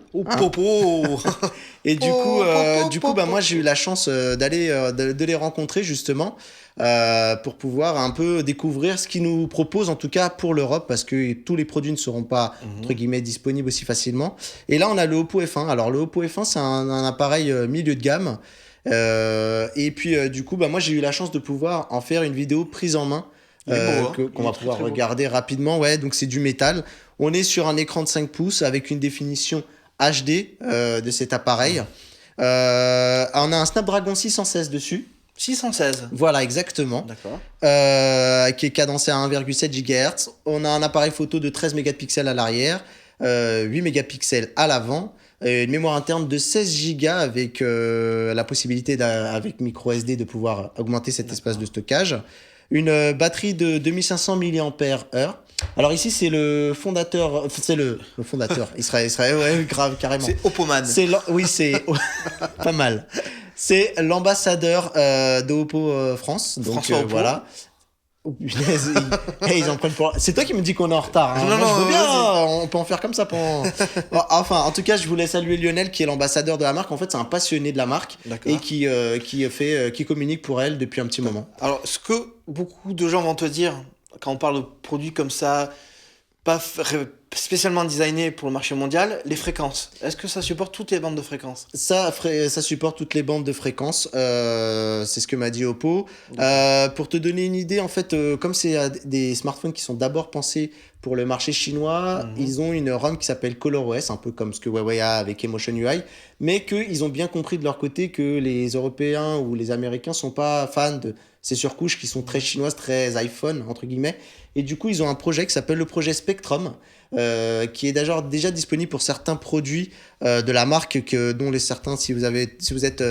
Et du coup, moi, j'ai eu la chance de les rencontrer justement pour pouvoir un peu découvrir ce qu'ils nous proposent, en tout cas pour l'Europe, parce que tous les produits ne seront pas entre guillemets disponibles aussi facilement. Et là, on a le Oppo F1. Alors, le Oppo F1, c'est un appareil milieu de gamme. Et puis, du coup, moi, j'ai eu la chance de pouvoir en faire une vidéo prise en main. Qu'on va pouvoir regarder rapidement. Ouais, donc c'est du métal. On est sur un écran de 5 pouces avec une définition HD de cet appareil. On a un Snapdragon 616 dessus. 616. Voilà, exactement. D'accord. Qui est cadencé à 1,7 GHz. On a un appareil photo de 13 mégapixels à l'arrière, 8 mégapixels à l'avant. Une mémoire interne de 16 Go avec la possibilité avec micro SD de pouvoir augmenter cet espace de stockage. une batterie de 2500 mAh. Alors ici, c'est le fondateur, c'est le fondateur, il serait ouais, grave, carrément. C'est Oppoman. Oui, c'est pas mal. C'est l'ambassadeur de Oppo France. Donc François Oppo. voilà. Oh, punaise, ils en prennent pour. C'est toi qui me dis qu'on est en retard. Hein. Non, Moi, non, je veux bien. vas-y. On peut en faire comme ça pendant. Bon, enfin, en tout cas, je voulais saluer Lionel, qui est l'ambassadeur de la marque. En fait, c'est un passionné de la marque D'accord. et qui communique pour elle depuis un petit moment. Alors, ce que beaucoup de gens vont te dire quand on parle de produits comme ça, pas spécialement designés pour le marché mondial, les fréquences. Est-ce que ça supporte toutes les bandes de fréquences? Ça supporte toutes les bandes de fréquences. C'est ce que m'a dit Oppo. Pour te donner une idée, en fait, comme c'est des smartphones qui sont d'abord pensés pour le marché chinois, ils ont une ROM qui s'appelle ColorOS, un peu comme ce que Huawei a avec Emotion UI, mais qu'ils ont bien compris de leur côté que les Européens ou les Américains sont pas fans de ces surcouches qui sont très chinoises, très iPhone, entre guillemets. Et du coup, ils ont un projet qui s'appelle le projet Spectrum, qui est déjà disponible pour certains produits de la marque, dont certains, si vous êtes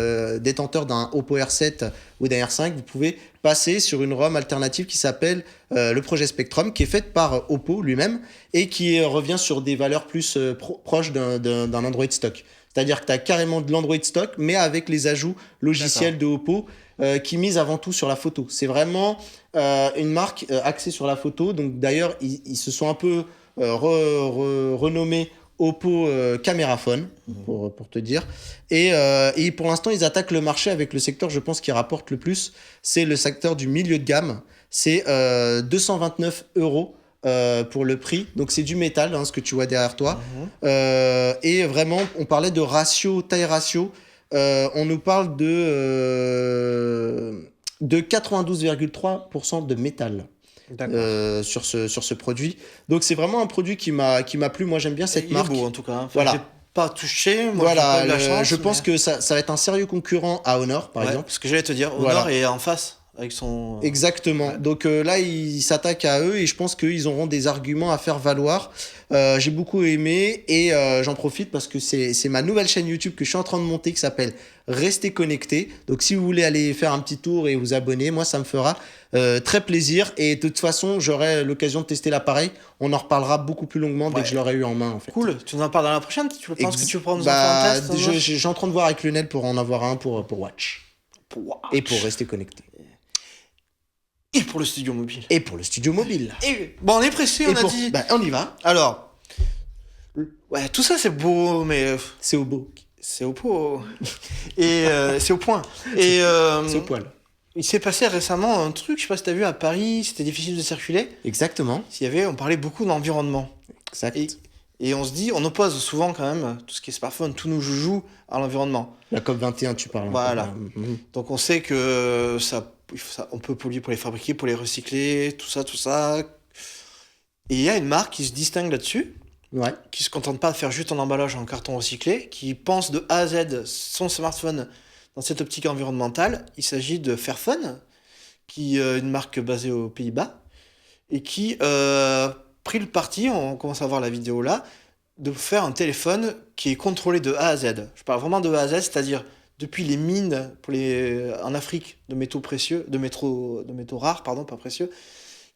détenteur d'un Oppo R7 ou d'un R5, vous pouvez passer sur une ROM alternative qui s'appelle le projet Spectrum, qui est faite par Oppo lui-même et qui revient sur des valeurs plus proches d'un Android stock. C'est-à-dire que tu as carrément de l'Android stock, mais avec les ajouts logiciels de Oppo qui misent avant tout sur la photo. C'est vraiment une marque axée sur la photo. Donc d'ailleurs, ils se sont un peu renommés Oppo Caméraphone, pour te dire. Et pour l'instant, ils attaquent le marché avec le secteur, je pense, qui rapporte le plus. C'est le secteur du milieu de gamme. C'est 229 € pour le prix. Donc c'est du métal, hein, ce que tu vois derrière toi. Et vraiment, on parlait de ratio, taille ratio. On nous parle de 92,3% de métal sur ce produit. Donc c'est vraiment un produit qui m'a plu. Moi j'aime bien cette marque. Il est beau en tout cas. Enfin, voilà. J'ai pas touché. Moi, Voilà, j'ai pas eu la chance, je pense que ça va être un sérieux concurrent à Honor, par exemple. Ce que j'allais te dire, Honor Voilà. est en face avec son. Exactement. Ouais. Donc là, ils s'attaquent à eux et je pense qu'ils auront des arguments à faire valoir. J'ai beaucoup aimé et j'en profite parce que c'est ma nouvelle chaîne YouTube que je suis en train de monter qui s'appelle Restez connectés. Donc si vous voulez aller faire un petit tour et vous abonner, moi ça me fera très plaisir et de toute façon j'aurai l'occasion de tester l'appareil. On en reparlera beaucoup plus longuement dès que je l'aurai eu en main en fait. Cool. Tu nous en parles dans la prochaine. Tu penses que tu peux nous en faire un test? J'ai en train de voir avec Lionel pour en avoir un pour Watch. Et pour rester connecté. Et pour le studio mobile. Et pour le studio mobile. Et bon, on est pressé, on a dit. Bah, on y va. Alors, ouais, tout ça c'est beau, mais C'est au beau. c'est au pot. Et c'est au point. Et C'est au poil. il s'est passé récemment un truc, je sais pas si t'as vu à Paris, c'était difficile de circuler. Exactement. On parlait beaucoup d'environnement. Exact. Et on se dit, on oppose souvent quand même tout ce qui est smartphone, tous nos joujoux à l'environnement. La COP21, tu parles. Voilà. Donc on sait que on peut polluer pour les fabriquer, pour les recycler, tout ça. Et il y a une marque qui se distingue là-dessus, Ouais. qui se contente pas de faire juste un emballage en carton recyclé, qui pense de A à Z son smartphone dans cette optique environnementale. Il s'agit de Fairphone, qui est une marque basée aux Pays-Bas, et qui pris le parti, on commence à voir la vidéo là, de faire un téléphone qui est contrôlé de A à Z. Je parle vraiment de A à Z, c'est-à-dire depuis les mines en Afrique de métaux précieux, de métaux rares, pardon, pas précieux,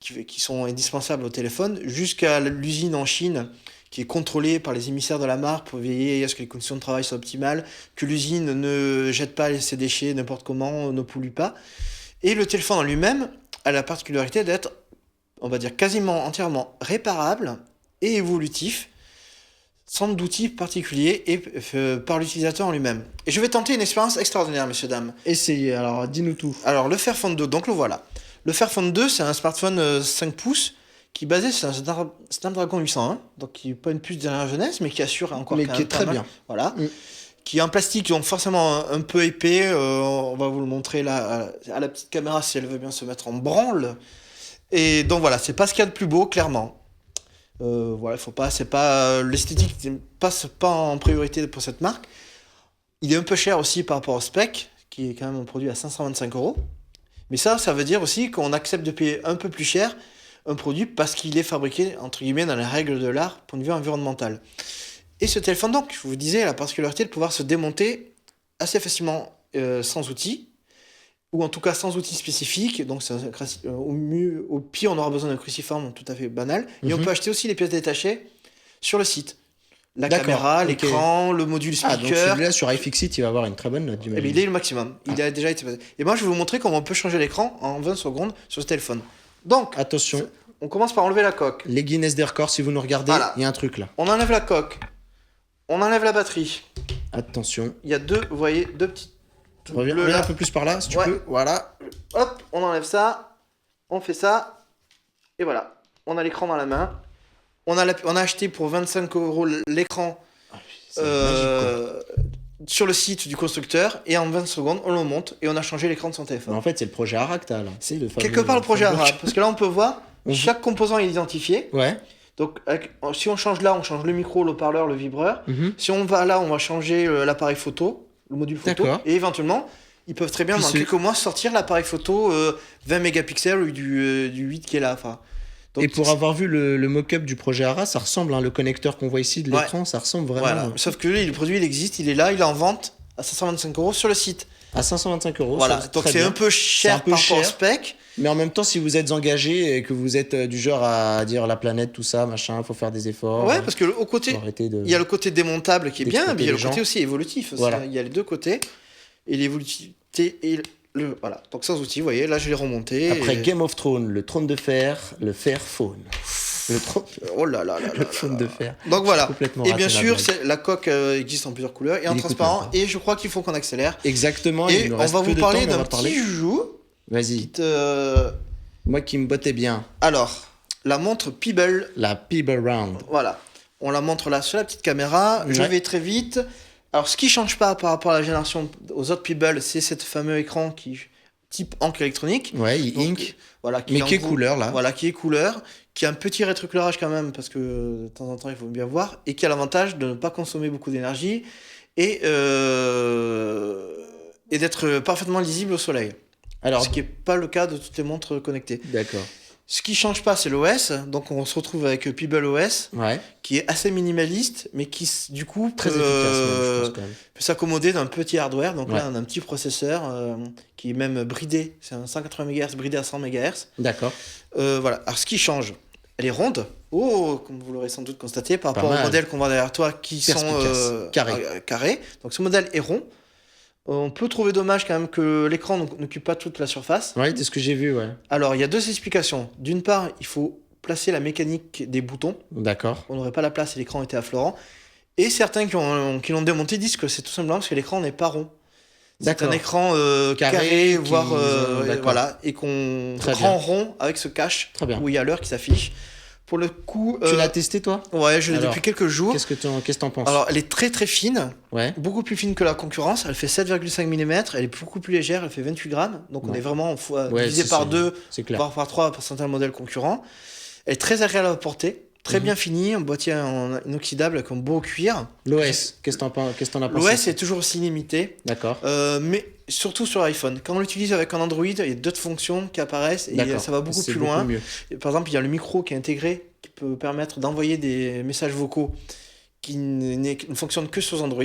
qui sont indispensables au téléphone, jusqu'à l'usine en Chine qui est contrôlée par les émissaires de la marque pour veiller à ce que les conditions de travail soient optimales, que l'usine ne jette pas ses déchets n'importe comment, ne pollue pas. Et le téléphone en lui-même a la particularité d'être, on va dire, quasiment entièrement réparable et évolutif, sans d'outils particuliers et par l'utilisateur en lui-même. Et je vais tenter une expérience extraordinaire, messieurs, dames. Essayez, alors dis-nous tout. Alors, le Fairphone 2, donc le voilà. Le Fairphone 2, c'est un smartphone 5 pouces qui est basé sur un Snapdragon 801, donc qui n'est pas une puce de dernière jeunesse, mais qui assure encore Mais quand qui même est très pas mal. bien. Voilà. Mm. Qui est en plastique, donc forcément un peu épais. On va vous le montrer là à la petite caméra si elle veut bien se mettre en branle. Et donc voilà, c'est pas ce qu'il y a de plus beau, clairement. Voilà, faut pas, c'est pas l'esthétique passe pas en priorité pour cette marque. Il est un peu cher aussi par rapport au spec, qui est quand même un produit à 525 €. Mais ça veut dire aussi qu'on accepte de payer un peu plus cher un produit parce qu'il est fabriqué entre guillemets dans les règles de l'art, point de vue environnemental. Et ce téléphone, donc, je vous disais, a la particularité de pouvoir se démonter assez facilement sans outils, ou en tout cas sans outil spécifique. Donc au pire, on aura besoin d'un cruciforme tout à fait banal. Et on peut acheter aussi les pièces détachées sur le site. La caméra, l'écran, le module speaker. Donc celui-là sur iFixit, il va avoir une très bonne note. Eh bien, il est le maximum. Il a déjà été passé. Et moi, je vais vous montrer comment on peut changer l'écran en 20 secondes sur ce téléphone. Donc, attention. On commence par enlever la coque. Les Guinness des records, si vous nous regardez, il y a un truc là. On enlève la coque. On enlève la batterie. Attention. Il y a vous voyez, deux petites. Reviens un peu plus par là, si tu peux. Voilà. Hop, on enlève ça. On fait ça. Et voilà. On a l'écran dans la main. On a acheté pour 25 € l'écran sur le site du constructeur. Et en 20 secondes, on le monte et on a changé l'écran de son téléphone. Mais en fait, c'est le projet ARA que t'as là. C'est le fameux, quelque part, le projet ARA. Parce que là, on peut voir, chaque composant est identifié. Ouais. Donc, si on change là, on change le micro, le haut-parleur, le vibreur. Si on va là, on va changer l'appareil photo, le module photo. D'accord. Et éventuellement, ils peuvent très bien, dans quelques mois, sortir l'appareil photo 20 mégapixels ou du 8 qui est là. Enfin, donc, et pour avoir vu le mock-up du projet ARA, ça ressemble, le connecteur qu'on voit ici de l'écran, ça ressemble vraiment. Voilà. Sauf que le produit, il existe, il est là, il est en vente à 525 € sur le site. À 525 €. Voilà, donc c'est un peu cher par rapport au spec. Mais en même temps, si vous êtes engagé et que vous êtes du genre à dire la planète, tout ça, machin, faut faire des efforts. Ouais, parce que au côté, il y a le côté démontable qui est bien, mais il y a le côté aussi évolutif. Voilà. Il y a les deux côtés. Et l'évolutivité et voilà. Donc sans outil, vous voyez, là je l'ai remonté. Après Game of Thrones, le trône de fer, le Fairphone. Oh là là là. Le trône de fer. Donc voilà. Complètement et bien sûr, la coque existe en plusieurs couleurs et en transparent. Et je crois qu'il faut qu'on accélère. Exactement. Et on va vous parler d'un petit joujou. Vas-y. Moi qui me bottais bien. Alors, la montre Pebble. La Pebble Round. Voilà. On la montre là sur la petite caméra. Je vais très vite. Alors, ce qui change pas par rapport à la génération aux autres Pebble, c'est cet fameux écran type encre électronique. Ouais, ink. Voilà, qui est couleur là. Voilà, qui est couleur, qui a un petit rétroéclairage quand même, parce que de temps en temps il faut bien voir, et qui a l'avantage de ne pas consommer beaucoup d'énergie et d'être parfaitement lisible au soleil. Alors, ce qui n'est pas le cas de toutes les montres connectées. D'accord. Ce qui change pas, c'est l'OS. Donc, on se retrouve avec Pebble OS, qui est assez minimaliste, mais qui, du coup, très efficace, même, je pense, quand même. peut s'accommoder d'un petit hardware. Donc là, on a un petit processeur qui est même bridé. C'est un 180 MHz bridé à 100 MHz. D'accord. Voilà. Alors, ce qui change, elle est ronde. Oh, comme vous l'aurez sans doute constaté, par rapport aux modèles qu'on voit derrière toi, qui sont carrés. Donc, ce modèle est rond. On peut trouver dommage quand même que l'écran n'occupe pas toute la surface. Oui, c'est ce que j'ai vu, ouais. Alors, il y a deux explications. D'une part, il faut placer la mécanique des boutons. D'accord. On n'aurait pas la place et l'écran était affleurant. Et certains qui l'ont démonté disent que c'est tout simplement parce que l'écran n'est pas rond. C'est un écran carré, voire... voilà, et qu'on rend rond avec ce cache où il y a l'heure qui s'affiche. Pour le coup... Tu l'as testé, toi ? Ouais, je l'ai depuis quelques jours. Qu'est-ce que t'en penses ? Alors, elle est très très fine. Beaucoup plus fine que la concurrence. Elle fait 7,5 mm. Elle est beaucoup plus légère. Elle fait 28 grammes. Donc, on est vraiment divisé par 2, voire par 3 pour certains modèles concurrents. Elle est très agréable à porter. Très bien finie. Un boîtier en inoxydable avec un beau cuir. L'OS, qu'est-ce que t'en as pensé ? L'OS est toujours aussi limité. D'accord. Mais surtout sur iPhone. Quand on l'utilise avec un Android, il y a d'autres fonctions qui apparaissent et ça va beaucoup plus loin. Par exemple, il y a le micro qui est intégré, qui peut permettre d'envoyer des messages vocaux qui ne fonctionnent que sur Android.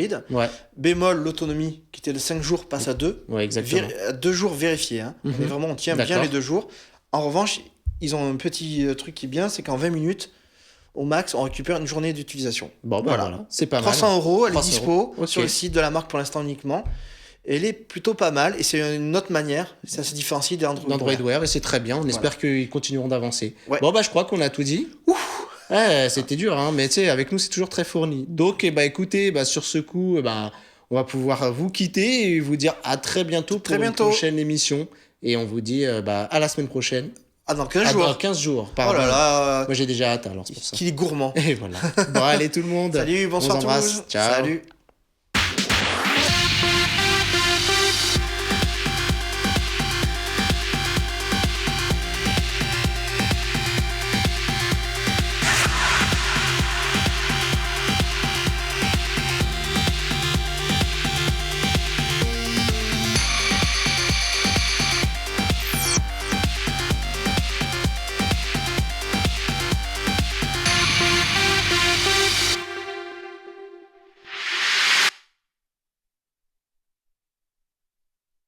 Bémol, l'autonomie qui était de 5 jours passe à 2. Exactement. À 2 jours vérifiés. On tient bien les 2 jours. En revanche, ils ont un petit truc qui est bien, c'est qu'en 20 minutes, au max, on récupère une journée d'utilisation. Bon, voilà. C'est pas 300 €, elle est dispo sur le site de la marque pour l'instant uniquement. Elle est plutôt pas mal et c'est une autre manière, ça se différencie des Android Wear et c'est très bien, on espère qu'ils continueront d'avancer. Bon je crois qu'on a tout dit. C'était dur, hein, mais tu sais, avec nous c'est toujours très fourni. Donc écoutez, sur ce coup, on va pouvoir vous quitter et vous dire à très bientôt pour une prochaine émission. Et on vous dit à la semaine prochaine. Dans 15 jours. Dans 15 jours, pardon. Oh là là. Moi j'ai déjà hâte alors c'est pour ça. Qu'il est gourmand. Et voilà. Bon allez tout le monde. Salut, bonsoir tout le monde. Ciao. Salut.